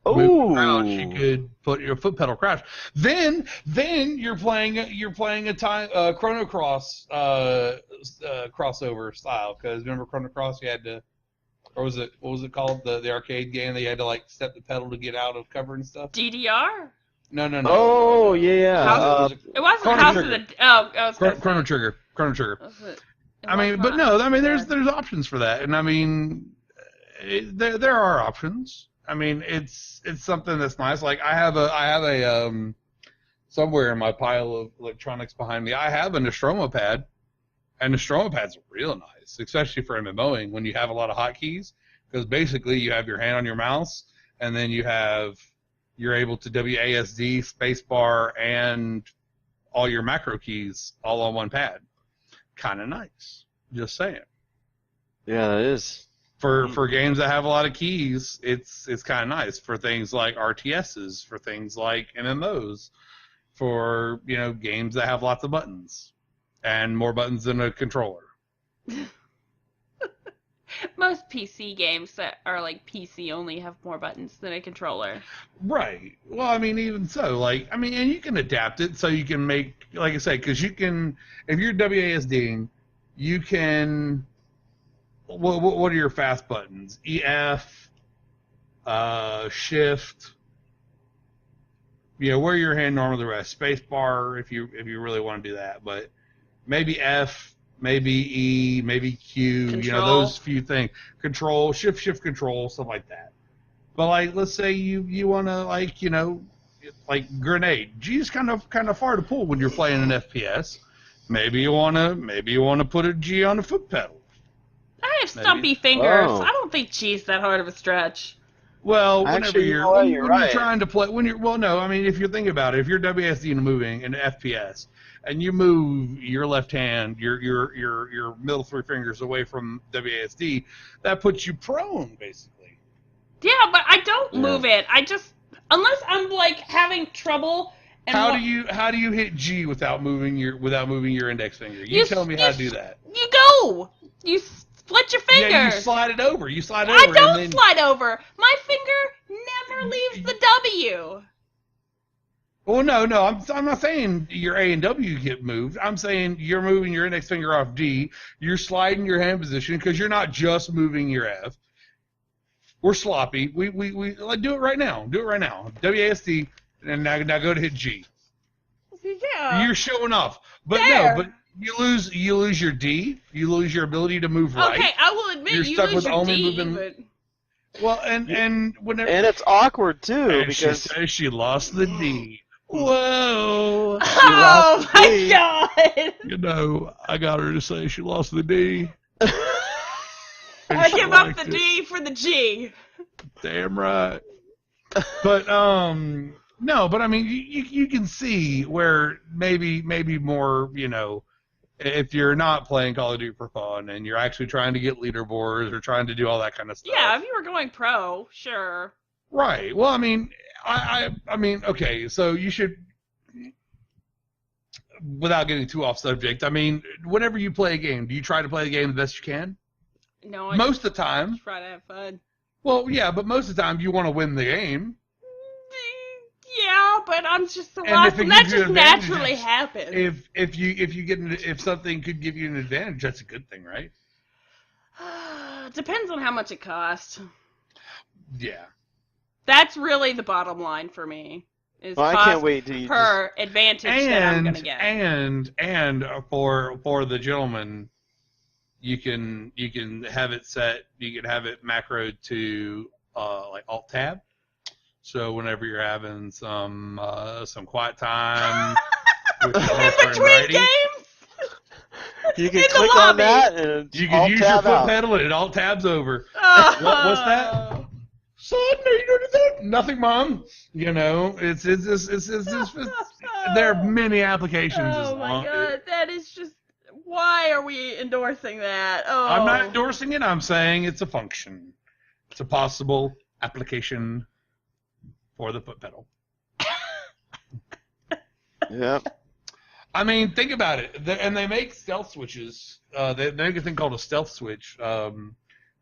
Speaker 4: move
Speaker 3: Ooh.
Speaker 4: crouch, you could put your foot pedal crouch. Then you're playing a time Chrono Cross crossover style, because remember Chrono Cross, you had to, or what was it called, the arcade game that you had to like step the pedal to get out of cover and stuff.
Speaker 2: DDR?
Speaker 4: No.
Speaker 3: Oh, yeah.
Speaker 2: It wasn't
Speaker 4: Chrono
Speaker 2: House
Speaker 4: Trigger.
Speaker 2: of the... Oh, I was gonna
Speaker 4: Chrono
Speaker 2: say.
Speaker 4: Trigger.
Speaker 2: Was it- it
Speaker 4: I mean,
Speaker 2: was
Speaker 4: but
Speaker 2: not.
Speaker 4: no, I mean,
Speaker 2: Yeah.
Speaker 4: there's options for that, and I mean, there are options. I mean, it's something that's nice. Like I have a somewhere in my pile of electronics behind me, I have a Nostromo pad, and Nostromo pads are real nice, especially for MMOing when you have a lot of hotkeys, because basically you have your hand on your mouse, and then you're able to WASD, spacebar, and all your macro keys all on one pad. Kind of nice. Just saying.
Speaker 3: Yeah, it is.
Speaker 4: For games that have a lot of keys, it's kind of nice. For things like RTSs, for things like MMOs, for games that have lots of buttons and more buttons than a controller.
Speaker 2: Most PC games that are like PC only have more buttons than a controller.
Speaker 4: Right. Well, I mean, even so, and you can adapt it so you can make, like I say, because you can, if you're WASDing, you can. What are your fast buttons? EF, Shift. Where your hand normally rests. Space bar if you really want to do that, but maybe F, maybe E, maybe Q.
Speaker 2: Control.
Speaker 4: Those few things. Control, shift, control, stuff like that. But let's say you want to like grenade. G's kind of far to pull when you're playing an FPS. Maybe you wanna put a G on the foot pedal.
Speaker 2: I have stumpy fingers.
Speaker 3: Oh.
Speaker 2: I don't think G's that hard of a stretch.
Speaker 4: Well, whenever
Speaker 3: Actually,
Speaker 4: you're
Speaker 3: right.
Speaker 4: trying to play, if you're thinking about it, if you're WSD and moving in FPS, and you move your left hand, your middle three fingers away from WASD, that puts you prone, basically.
Speaker 2: Yeah, but I don't move it. I just, unless I'm like having trouble. And
Speaker 4: How do you hit G without moving your index finger? You tell me how to do that.
Speaker 2: You go. You split your finger.
Speaker 4: Yeah, you slide it over. You slide over.
Speaker 2: I don't
Speaker 4: and then,
Speaker 2: slide over. My finger never leaves the W.
Speaker 4: Well, no, I'm not saying your A and W get moved. I'm saying you're moving your index finger off D. You're sliding your hand position because you're not just moving your F. We're sloppy. We do it right now. Do it right now. WASD, and now go to hit G.
Speaker 2: Yeah.
Speaker 4: You're showing off, but
Speaker 2: There.
Speaker 4: no, but you lose your D. You lose your ability to move right.
Speaker 2: Okay, I will admit
Speaker 4: You're
Speaker 2: you
Speaker 4: stuck
Speaker 2: lose
Speaker 4: with
Speaker 2: your
Speaker 4: only
Speaker 2: D,
Speaker 4: moving-
Speaker 2: but...
Speaker 4: Well, and whenever
Speaker 3: And it's awkward too
Speaker 4: and she
Speaker 3: because
Speaker 4: says she lost the D. Whoa.
Speaker 2: Oh
Speaker 3: lost
Speaker 2: my
Speaker 3: D.
Speaker 2: god!
Speaker 4: I got her to say she lost the D.
Speaker 2: I give up the D for the G.
Speaker 4: Damn right. But no, but I mean you can see where maybe more, if you're not playing Call of Duty for fun and you're actually trying to get leaderboards or trying to do all that kind of stuff.
Speaker 2: Yeah, if you were going pro, sure.
Speaker 4: Right. Well, I mean, I mean, okay, so you should, without getting too off subject, I mean, whenever you play a game, do you try to play the game the best you can?
Speaker 2: No, I
Speaker 4: Most of the time.
Speaker 2: just try to have fun.
Speaker 4: Well, yeah, but most of the time you want to win the game.
Speaker 2: Yeah, but I'm just so
Speaker 4: And
Speaker 2: lost,
Speaker 4: if it
Speaker 2: and that
Speaker 4: gives you
Speaker 2: just
Speaker 4: advantages,
Speaker 2: naturally happens.
Speaker 4: If something could give you an advantage, that's a good thing, right?
Speaker 2: Depends on how much it costs.
Speaker 4: Yeah.
Speaker 2: That's really the bottom line for me. Is
Speaker 3: well, I
Speaker 2: cost
Speaker 3: can't wait till you
Speaker 2: per advantage that I'm gonna get.
Speaker 4: And for the gentleman, you can have it set. You can have it macroed to like Alt Tab. So whenever you're having some quiet time with your
Speaker 2: In
Speaker 4: girlfriend
Speaker 2: between
Speaker 4: righty,
Speaker 2: games.
Speaker 3: You can
Speaker 2: In the
Speaker 3: click on
Speaker 2: lobby.
Speaker 3: that and
Speaker 4: you can
Speaker 3: alt
Speaker 4: use your
Speaker 3: tab
Speaker 4: foot
Speaker 3: out.
Speaker 4: pedal and it Alt Tabs over.
Speaker 2: Oh.
Speaker 4: What's that? Son, are you doing anything? Nothing, Mom. It's there are many applications.
Speaker 2: Oh my god, that is just. Why are we endorsing that? Oh.
Speaker 4: I'm not endorsing it. I'm saying it's a function. It's a possible application for the foot pedal.
Speaker 3: Yep.
Speaker 4: I mean, think about it. And they make stealth switches. They make a thing called a stealth switch,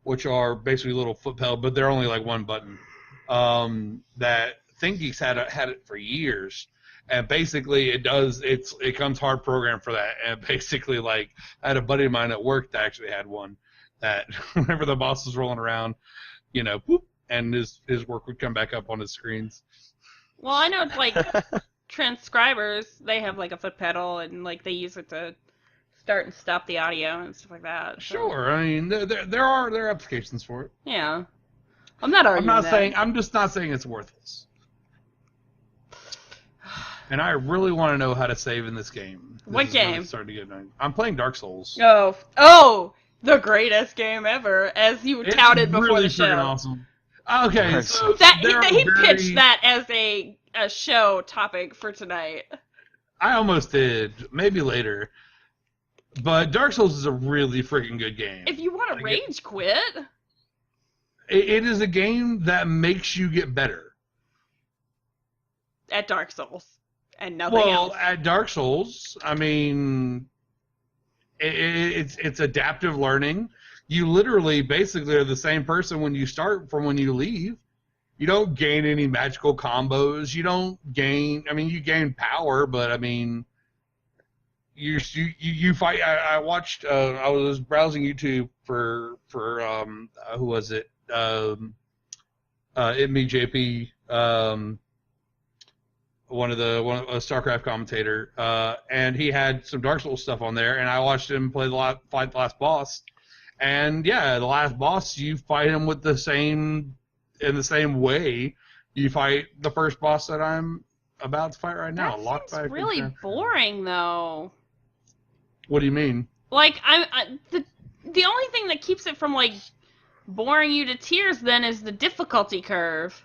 Speaker 4: which are basically little foot pedal, but they're only like one button. That Stinky's had it for years, and basically it comes hard programmed for that. And basically, like, I had a buddy of mine at work that actually had one that whenever the boss was rolling around, you know, whoop, and his work would come back up on his screens.
Speaker 2: Well, I know it's like transcribers. They have like a foot pedal, and like they use it to start and stop the audio and stuff like that. So.
Speaker 4: Sure, I mean there are applications for it.
Speaker 2: Yeah, I'm not arguing.
Speaker 4: I'm just not saying it's worthless. And I really want to know how to save in this game.
Speaker 2: What game?
Speaker 4: I'm playing Dark Souls.
Speaker 2: Oh, the greatest game ever, as you touted before
Speaker 4: really
Speaker 2: the show.
Speaker 4: Freaking awesome. Okay, so
Speaker 2: he pitched that as a show topic for tonight.
Speaker 4: I almost did, maybe later. But Dark Souls is a really freaking good game.
Speaker 2: If you want to rage quit,
Speaker 4: it is a game that makes you get better
Speaker 2: at Dark Souls and nothing else.
Speaker 4: Well, at Dark Souls, I mean, it's adaptive learning. You literally basically are the same person when you start from when you leave. You don't gain any magical combos. You don't gain. I mean, you gain power, but I mean, you fight. I watched. I was browsing YouTube for who was it? JP. One of a StarCraft commentator, and he had some Dark Souls stuff on there, and I watched him fight the last boss. And yeah, the last boss, you fight him in the same way you fight the first boss that I'm about to fight right now.
Speaker 2: That seems really boring, though.
Speaker 4: What do you mean?
Speaker 2: Like, the only thing that keeps it from like boring you to tears then is the difficulty curve.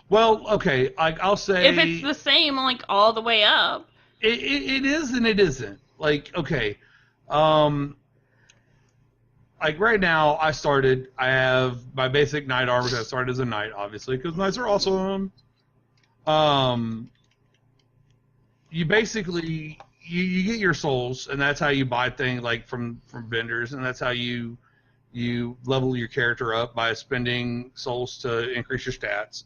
Speaker 4: Well, okay, like I'll say
Speaker 2: if it's the same like all the way up.
Speaker 4: It is and it isn't. Like, okay, like right now, I have my basic knight armor. I started as a knight, obviously, because knights are awesome. You basically you get your souls, and that's how you buy things like from vendors, and that's how you level your character up by spending souls to increase your stats.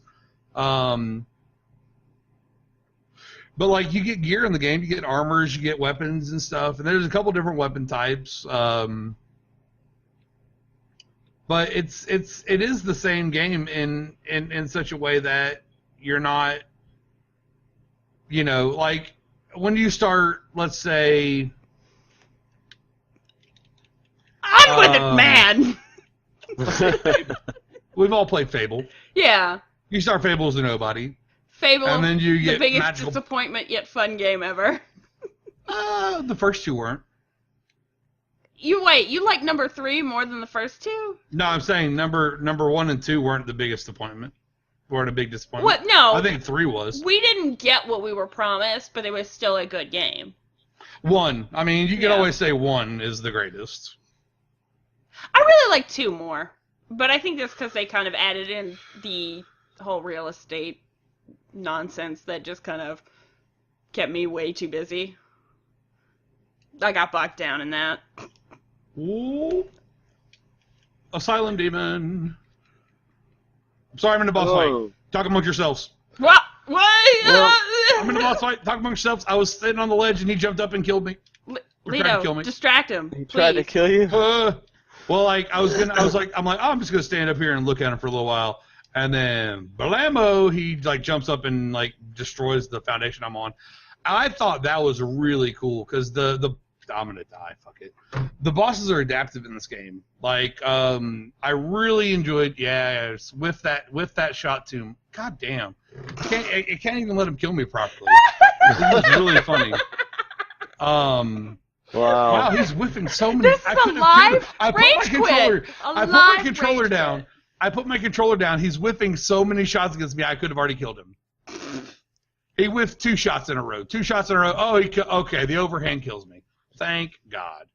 Speaker 4: But like you get gear in the game, you get armors, you get weapons and stuff, and there's a couple different weapon types. But it is the same game in such a way that you're not, you know, like when you start, let's say,
Speaker 2: on with it, man.
Speaker 4: We've all played Fable.
Speaker 2: Yeah.
Speaker 4: You start Fable as a nobody.
Speaker 2: Fable,
Speaker 4: and then you get
Speaker 2: the biggest
Speaker 4: magical
Speaker 2: disappointment yet fun game ever.
Speaker 4: The first two weren't.
Speaker 2: You like number 3 more than the first two?
Speaker 4: No, I'm saying number 1 and 2 weren't the biggest disappointment. Weren't a big disappointment.
Speaker 2: What? No.
Speaker 4: I think 3 was.
Speaker 2: We didn't get what we were promised, but it was still a good game.
Speaker 4: 1. I mean, you can always say 1 is the greatest.
Speaker 2: I really like 2 more, but I think that's because they kind of added in the whole real estate nonsense that just kind of kept me way too busy. I got bogged down in that.
Speaker 4: Ooh. Asylum Demon. I'm sorry, I'm in the boss fight. Talk amongst yourselves.
Speaker 2: What?
Speaker 4: I'm in the boss fight. Talk amongst yourselves. I was sitting on the ledge and he jumped up and killed me.
Speaker 2: Lito, kill me. Distract him.
Speaker 3: He tried to kill you?
Speaker 4: Well, like I'm just gonna stand up here and look at him for a little while, and then Blammo, he like jumps up and like destroys the foundation I'm on. I thought that was really cool because I'm gonna die. Fuck it. The bosses are adaptive in this game. Like, I really enjoyed. Yes, with that shot tomb. God damn, it can't even let him kill me properly. It was really funny. Wow, he's whiffing so many.
Speaker 2: This is a live rage quit.
Speaker 4: I put my controller down. I put my controller down. He's whiffing so many shots against me. I could have already killed him. He whiffed 2 shots in a row. 2 shots in a row. Oh, okay. The overhand kills me. Thank God.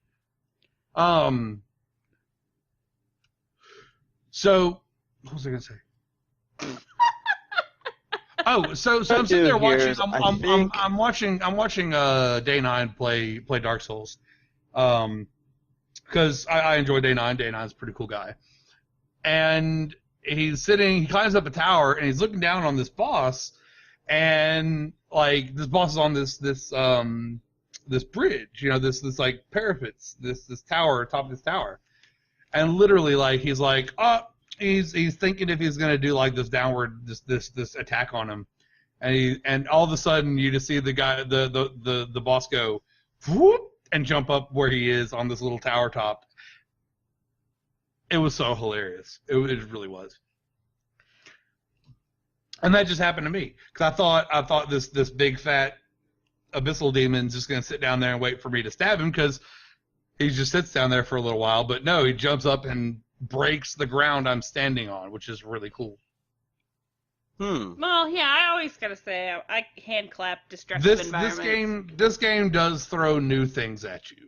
Speaker 4: So, what was I gonna say? Oh, so I'm sitting there watching. I'm watching Day 9 play Dark Souls, because I enjoy Day 9. Day 9's a pretty cool guy, and he climbs up a tower and he's looking down on this boss, and like this boss is on this bridge, this like parapets, this tower, top of this tower, and literally like he's like, oh. He's thinking if he's gonna do like this downward this attack on him, and all of a sudden you just see the guy the boss go whoop and jump up where he is on this little tower top. It was so hilarious. It really was. And that just happened to me because I thought this big fat abyssal demon's just gonna sit down there and wait for me to stab him because he just sits down there for a little while, but no, he jumps up and breaks the ground I'm standing on, which is really cool.
Speaker 2: Well, yeah, I always gotta say, I hand clap destructive environments.
Speaker 4: This game does throw new things at you,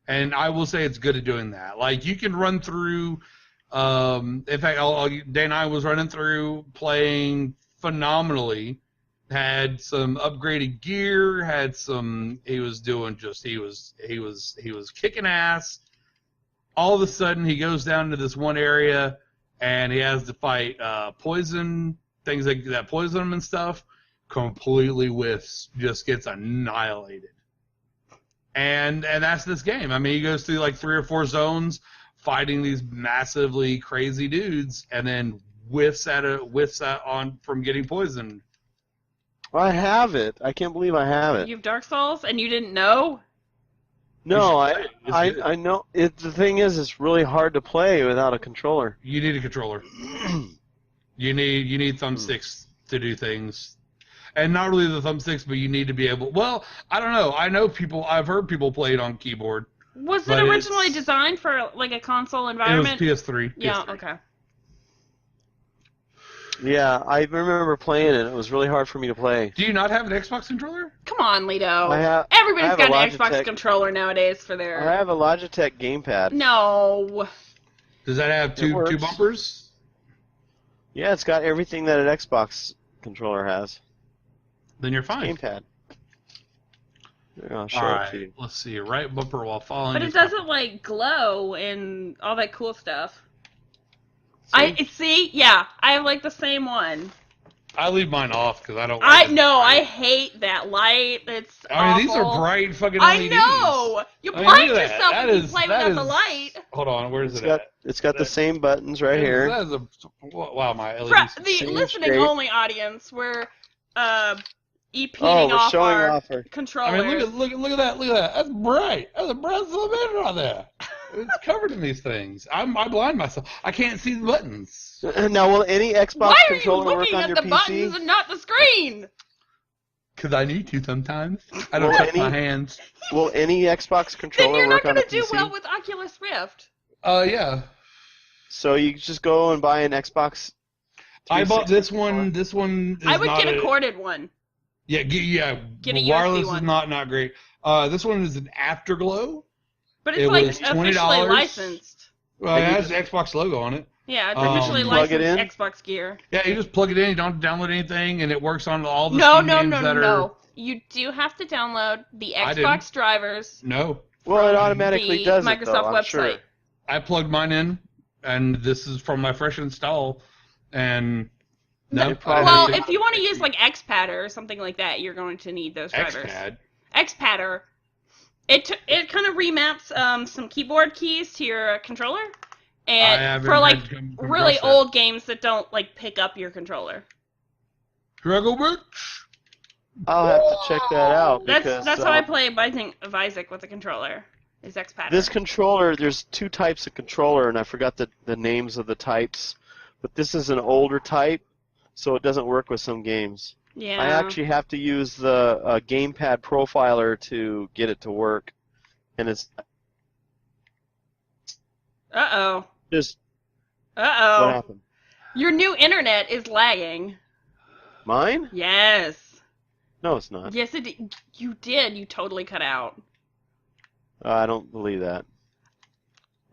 Speaker 4: and I will say it's good at doing that. Like you can run through. In fact, Day 9 was running through, playing phenomenally. Had some upgraded gear. He was kicking ass. All of a sudden, he goes down to this one area, and he has to fight poison, things that poison him and stuff. Completely whiffs, just gets annihilated. And that's this game. I mean, he goes through like 3 or 4 zones, fighting these massively crazy dudes, and then whiffs on from getting poisoned.
Speaker 3: I have it. I can't believe I have it.
Speaker 2: You have Dark Souls, and you didn't know?
Speaker 3: No, I know. The thing is, it's really hard to play without a controller.
Speaker 4: You need a controller. you need thumbsticks to do things, and not really the thumbsticks, but you need to be able. Well, I don't know. I've heard people play it on keyboard.
Speaker 2: Was it originally designed for like a console environment?
Speaker 4: It was PS3.
Speaker 2: Yeah.
Speaker 4: PS3.
Speaker 2: Okay.
Speaker 3: Yeah, I remember playing it. It was really hard for me to play.
Speaker 4: Do you not have an Xbox controller?
Speaker 2: Come on, Lito.
Speaker 3: I
Speaker 2: Everybody's
Speaker 3: have
Speaker 2: got
Speaker 3: a
Speaker 2: an Xbox controller nowadays for their...
Speaker 3: I have a Logitech gamepad.
Speaker 2: No.
Speaker 4: Does that have two bumpers?
Speaker 3: Yeah, it's got everything that an Xbox controller has.
Speaker 4: Then you're fine.
Speaker 3: Gamepad. I'll show
Speaker 4: all
Speaker 3: it
Speaker 4: right,
Speaker 3: to you.
Speaker 4: let's see. Right bumper while falling.
Speaker 2: But it doesn't, like, glow and all that cool stuff.
Speaker 3: See?
Speaker 2: Yeah, I have, like, the same one.
Speaker 4: I leave mine off because I don't.
Speaker 2: I hate that light. It's awful.
Speaker 4: These are bright fucking
Speaker 2: I
Speaker 4: LEDs.
Speaker 2: know. You blind yourself if you play without the light.
Speaker 4: Hold on, where's it at?
Speaker 3: It's got the same buttons right here.
Speaker 4: Wow, my LEDs.
Speaker 2: For the listening-only audience, we're EP-ing off
Speaker 3: showing
Speaker 2: our
Speaker 3: off our
Speaker 2: controllers.
Speaker 4: I mean, look at that! Look at that! That's bright. That's a bright little right there. It's covered in these things. I blind myself. I can't see the buttons.
Speaker 3: Now, will any Xbox controller work on your PC? Why are you looking at
Speaker 2: the buttons and not the screen?
Speaker 4: Because I need to sometimes. I don't touch my hands.
Speaker 3: Will any Xbox controller work on a PC?
Speaker 2: Then you're not going to do well with Oculus Rift.
Speaker 4: Yeah.
Speaker 3: So you just go and buy an Xbox.
Speaker 4: I bought this one. This one is
Speaker 2: I would get a corded one.
Speaker 4: Yeah,
Speaker 2: Get a
Speaker 4: wireless
Speaker 2: USB one.
Speaker 4: is not great. This one is an Afterglow.
Speaker 2: But it's like officially licensed.
Speaker 4: Well, it has the Xbox logo on it.
Speaker 2: Yeah, it's officially licensed Xbox gear.
Speaker 4: Yeah, you just plug it in. You don't download anything, and it works on all the Steam games that are...
Speaker 2: No. You do have to download the Xbox drivers.
Speaker 4: No.
Speaker 3: Well, it automatically does
Speaker 2: Microsoft
Speaker 3: it, though, I'm
Speaker 2: website.
Speaker 3: sure.
Speaker 4: I plugged mine in, and this is from my fresh install, and... No,
Speaker 2: well, if you want to use like XPadder or something like that, you're going to need those drivers. XPadder. It kind of remaps some keyboard keys to your controller, and for like really old games that don't like pick up your controller.
Speaker 4: Struggle bitch.
Speaker 3: I'll have to check that out.
Speaker 2: That's how I play Binding of Isaac with a controller. Is XPadder.
Speaker 3: This controller, there's 2 types of controller, and I forgot the names of the types, but this is an older type. So it doesn't work with some games.
Speaker 2: Yeah.
Speaker 3: I actually have to use the gamepad profiler to get it to work, and it's.
Speaker 2: What
Speaker 3: happened?
Speaker 2: Your new internet is lagging.
Speaker 3: Mine?
Speaker 2: Yes.
Speaker 3: No, it's not.
Speaker 2: Yes, you did. You totally cut out.
Speaker 3: I don't believe that.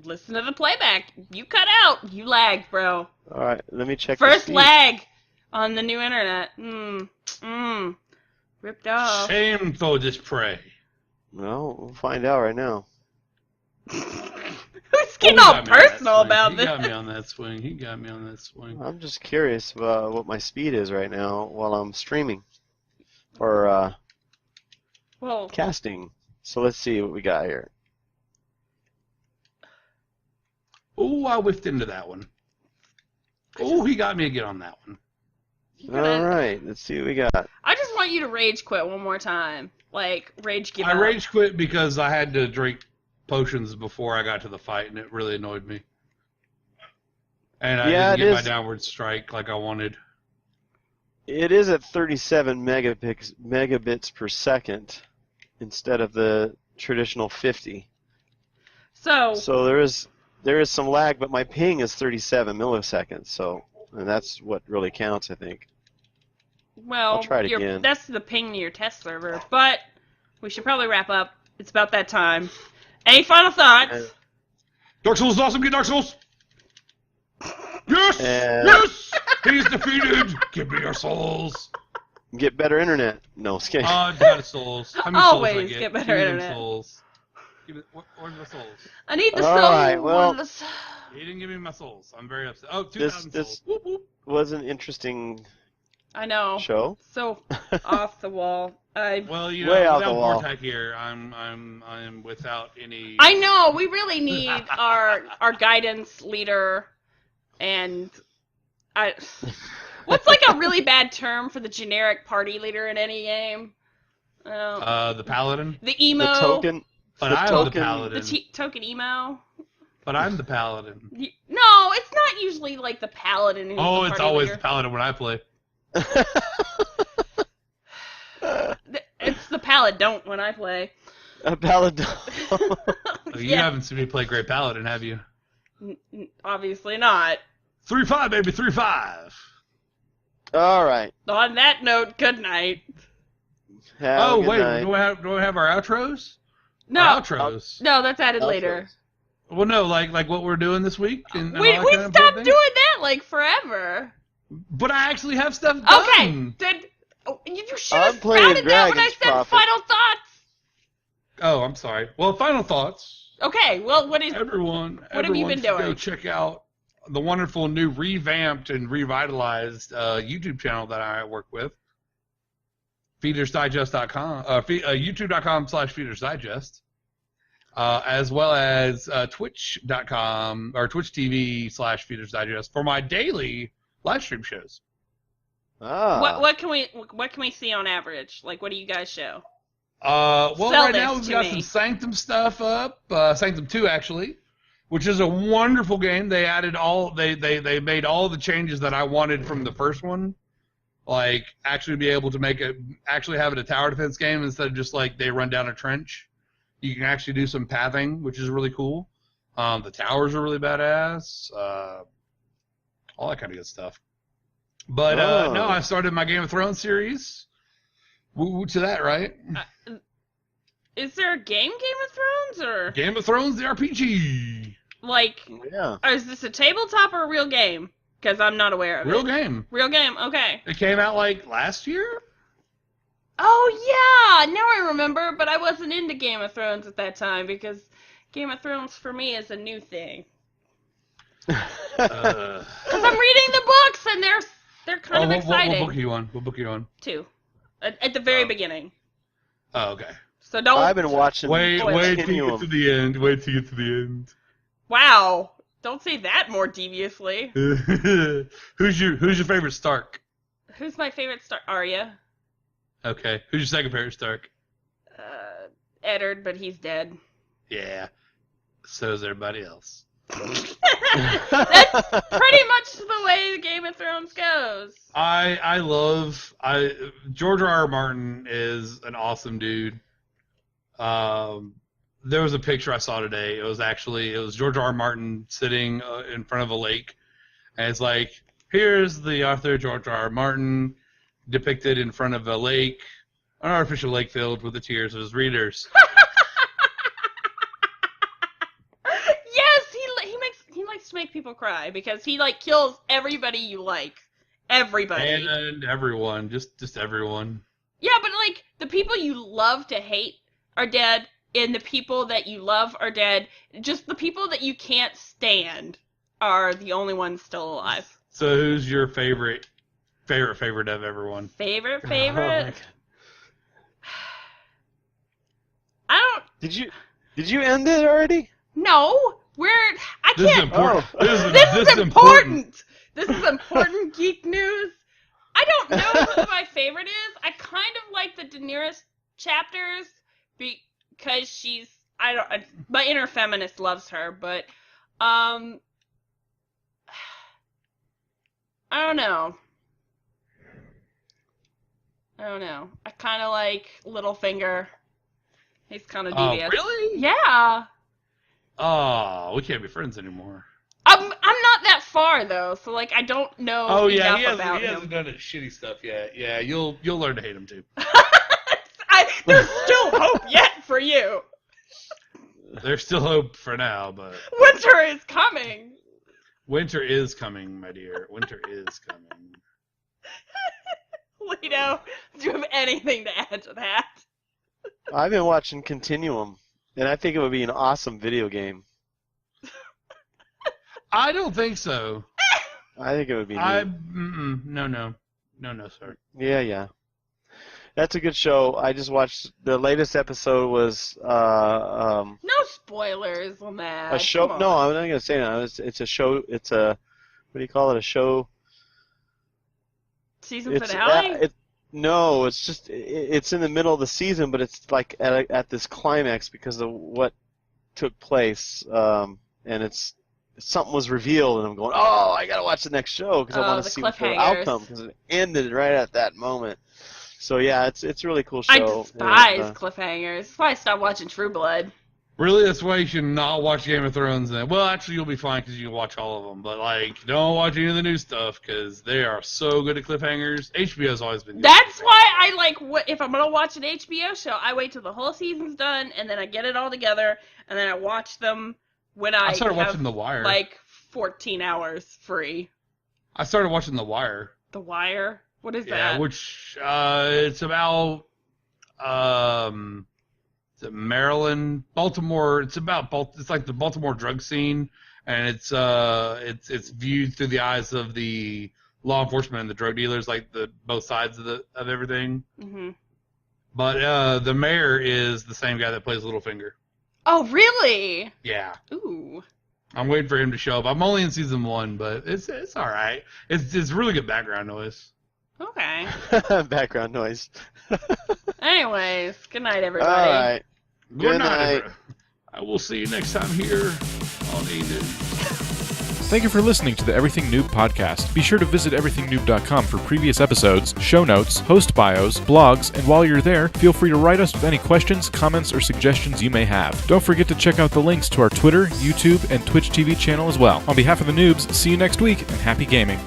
Speaker 2: Listen to the playback. You cut out. You lagged, bro.
Speaker 3: All right, let me check. the
Speaker 2: First
Speaker 3: speed.
Speaker 2: lag on the new internet. Ripped off.
Speaker 4: Shame for this prey.
Speaker 3: Well, we'll find out right now.
Speaker 2: Who's getting all personal about this?
Speaker 4: He got me on that swing. He got me on that swing.
Speaker 3: I'm just curious about what my speed is right now while I'm streaming or
Speaker 2: Well,
Speaker 3: casting. So let's see what we got here.
Speaker 4: Oh, I whiffed into that one. Oh, he got me again on that one.
Speaker 3: All right, let's see what we got.
Speaker 2: I just want you to rage quit one more time. Like, rage give up.
Speaker 4: I rage quit because I had to drink potions before I got to the fight, and it really annoyed me. And I didn't get my downward strike like I wanted.
Speaker 3: It is at 37 megabits per second instead of the traditional 50.
Speaker 2: So
Speaker 3: there is some lag, but my ping is 37 milliseconds. So, and that's what really counts, I think.
Speaker 2: well,
Speaker 3: I'll try it again.
Speaker 2: that's the ping to your test server. But we should probably wrap up. It's about that time. Any final thoughts?
Speaker 4: Dark Souls is awesome. Get Dark Souls. Yes!
Speaker 3: And-
Speaker 4: Yes! He's defeated. Give me your souls.
Speaker 3: Get better internet. No, just kidding.
Speaker 4: Got souls. How many
Speaker 2: Always
Speaker 4: souls I
Speaker 2: get better
Speaker 4: Give me them
Speaker 2: internet.
Speaker 4: Souls. Where's my souls?
Speaker 2: I need the
Speaker 3: All
Speaker 2: soul.
Speaker 3: right, well-
Speaker 4: He didn't give me my souls. I'm very upset. Oh, 2,000
Speaker 3: This
Speaker 4: souls. Whoop, whoop.
Speaker 3: was an interesting
Speaker 2: I know.
Speaker 3: show.
Speaker 2: So off the wall.
Speaker 4: Well, you
Speaker 3: Way
Speaker 4: know,
Speaker 3: out the
Speaker 4: without
Speaker 3: wall.
Speaker 4: Vortec here, I'm without any.
Speaker 2: I know. We really need our guidance leader, and what's like a really bad term for the generic party leader in any game?
Speaker 4: The paladin.
Speaker 2: The emo.
Speaker 3: The token.
Speaker 4: But
Speaker 3: the
Speaker 4: I'm
Speaker 3: token-
Speaker 4: the paladin.
Speaker 2: The token emo.
Speaker 4: But I'm the paladin.
Speaker 2: No, it's not usually like the paladin. Who's
Speaker 4: Oh,
Speaker 2: the
Speaker 4: it's
Speaker 2: party
Speaker 4: always
Speaker 2: leader.
Speaker 4: the paladin when I play.
Speaker 2: It's the paladon when I play.
Speaker 3: A paladin.
Speaker 4: Oh, you
Speaker 2: Yeah.
Speaker 4: haven't seen me play Great Paladin, have you?
Speaker 2: Obviously not.
Speaker 4: 3-5, baby, 3-5.
Speaker 3: All right.
Speaker 2: On that note, good night.
Speaker 3: Have a good
Speaker 4: Wait,
Speaker 3: night.
Speaker 4: do we have our outros?
Speaker 2: No,
Speaker 4: Our outros.
Speaker 2: no, that's added later.
Speaker 4: Well, no, like what we're doing this week. And
Speaker 2: We
Speaker 4: all that kind of
Speaker 2: stopped
Speaker 4: thing?
Speaker 2: doing that like forever.
Speaker 4: But I actually have stuff done.
Speaker 2: Okay, then you should have
Speaker 3: I'm playing
Speaker 2: spouted that when I
Speaker 3: Dragon's
Speaker 2: said
Speaker 3: Prophet.
Speaker 2: final thoughts.
Speaker 4: Oh, I'm sorry. Well, final thoughts.
Speaker 2: Okay, well, what is?
Speaker 4: Everyone
Speaker 2: What have you been
Speaker 4: should Go
Speaker 2: doing?
Speaker 4: check out the wonderful new revamped and revitalized YouTube channel that I work with. FeedersDigest.com, YouTube.com/FeedersDigest, as well as Twitch.com or Twitch TV/FeedersDigest for my daily live stream shows.
Speaker 3: Ah.
Speaker 2: What can we see on average? Like, what do you guys show?
Speaker 4: Well,
Speaker 2: Sell
Speaker 4: right
Speaker 2: this
Speaker 4: now we've
Speaker 2: to
Speaker 4: got
Speaker 2: me.
Speaker 4: some Sanctum stuff up, Sanctum 2 actually, which is a wonderful game. They added they made all the changes that I wanted from the first one, like actually be able to actually have it a tower defense game instead of just like they run down a trench. You can actually do some pathing, which is really cool. The towers are really badass, all that kind of good stuff. But no, I started my Game of Thrones series. Woo to that, right?
Speaker 2: Is there a Game of Thrones or
Speaker 4: Game of Thrones, the RPG.
Speaker 2: like?
Speaker 3: Yeah.
Speaker 2: Is this a tabletop or a real game? Because I'm not aware of
Speaker 4: Real
Speaker 2: it.
Speaker 4: game.
Speaker 2: Real game. Okay.
Speaker 4: It came out like last year?
Speaker 2: Oh yeah, now I remember. But I wasn't into Game of Thrones at that time because Game of Thrones for me is a new thing. Because I'm reading the books and they're kind of exciting.
Speaker 4: What book are you on? What book are you on?
Speaker 2: 2, at the very beginning.
Speaker 4: Oh, okay.
Speaker 2: So don't.
Speaker 3: I've been watching.
Speaker 4: Wait till you get
Speaker 3: Continuum.
Speaker 4: to the end. Wait till you get to the end.
Speaker 2: Wow. Don't say that more deviously.
Speaker 4: Who's your favorite Stark?
Speaker 2: Who's my favorite star? Arya.
Speaker 4: Okay. Who's your second favorite Stark?
Speaker 2: Eddard, but he's dead.
Speaker 4: Yeah. So is everybody else.
Speaker 2: That's pretty much the way the Game of Thrones goes.
Speaker 4: George R.R. Martin is an awesome dude. There was a picture I saw today. It was George R.R. Martin sitting in front of a lake, and it's like, here's the author George R.R. Martin depicted in front of a lake, an artificial lake filled with the tears of his readers.
Speaker 2: Yes, he likes to make people cry because he like kills everybody you like. Everybody.
Speaker 4: And everyone, just everyone.
Speaker 2: Yeah, but like the people you love to hate are dead, and the people that you love are dead. Just the people that you can't stand are the only ones still alive.
Speaker 4: So who's your favorite of everyone?
Speaker 2: Favorite?
Speaker 3: Oh my God.
Speaker 2: I don't.
Speaker 3: Did you end it already?
Speaker 2: No, I
Speaker 4: This is
Speaker 2: can't.
Speaker 4: important.
Speaker 3: Oh.
Speaker 4: This is important.
Speaker 2: This is important geek news. I don't know who my favorite is. I kind of like the Daenerys chapters because she's. My inner feminist loves her, but I don't know. I kind of like Littlefinger. He's kind of devious.
Speaker 4: Oh, really?
Speaker 2: Yeah.
Speaker 4: Oh, we can't be friends anymore.
Speaker 2: I'm not that far though, so like I don't know
Speaker 4: Oh yeah,
Speaker 2: enough
Speaker 4: he
Speaker 2: about
Speaker 4: hasn't
Speaker 2: him.
Speaker 4: done shitty stuff yet. Yeah, you'll learn to hate him too.
Speaker 2: There's still hope yet for you.
Speaker 4: There's still hope for now, but
Speaker 2: Winter is coming.
Speaker 4: winter is coming, my dear. Winter is coming.
Speaker 2: Lito, do you have anything to add to that?
Speaker 3: I've been watching Continuum, and I think it would be an awesome video game.
Speaker 4: I don't think so.
Speaker 3: I think it would be neat.
Speaker 4: No, sir.
Speaker 3: Yeah. That's a good show. I just watched the latest episode was
Speaker 2: No spoilers on that.
Speaker 3: a show.
Speaker 2: Come
Speaker 3: No,
Speaker 2: on.
Speaker 3: I'm not gonna say that. It's a show. It's a what do you call it? A show.
Speaker 2: Season
Speaker 3: It's
Speaker 2: finale?
Speaker 3: no. It's just it's in the middle of the season, but it's like at this climax because of what took place, and it's. Something was revealed, and I'm going, oh, I gotta watch the next show because I want
Speaker 2: the
Speaker 3: to see what the
Speaker 2: cliffhangers.
Speaker 3: outcome because it ended right at that moment. So yeah, it's a really cool show.
Speaker 2: I despise
Speaker 3: and,
Speaker 2: cliffhangers. That's why I stopped watching True Blood.
Speaker 4: Really, that's why you should not watch Game of Thrones then. Well, actually, you'll be fine because you can watch all of them. But, like, don't watch any of the new stuff because they are so good at cliffhangers. HBO's always been good.
Speaker 2: That's why I like, if I'm going to watch an HBO show, I wait till the whole season's done, and then I get it all together, and then I watch them when I
Speaker 4: started
Speaker 2: have,
Speaker 4: watching The Wire.
Speaker 2: like, 14 hours free.
Speaker 4: I started watching The Wire.
Speaker 2: The Wire? What is
Speaker 4: Yeah,
Speaker 2: that?
Speaker 4: which it's about is it Maryland, Baltimore. It's like the Baltimore drug scene, and it's viewed through the eyes of the law enforcement and the drug dealers, like both sides of everything.
Speaker 2: Mm-hmm.
Speaker 4: But the mayor is the same guy that plays Littlefinger.
Speaker 2: Oh, really?
Speaker 4: Yeah.
Speaker 2: Ooh.
Speaker 4: I'm waiting for him to show up. I'm only in season 1, but it's all right. It's really good background noise.
Speaker 2: Okay.
Speaker 3: background noise.
Speaker 2: Anyways, good night,
Speaker 3: All
Speaker 2: everybody.
Speaker 3: right. Good night.
Speaker 4: everyone. I will see you next time here on E-News.
Speaker 5: Thank you for listening to the Everything Noob podcast. Be sure to visit everythingnoob.com for previous episodes, show notes, host bios, blogs, and while you're there, feel free to write us with any questions, comments, or suggestions you may have. Don't forget to check out the links to our Twitter, YouTube, and Twitch TV channel as well. On behalf of the noobs, see you next week, and happy gaming.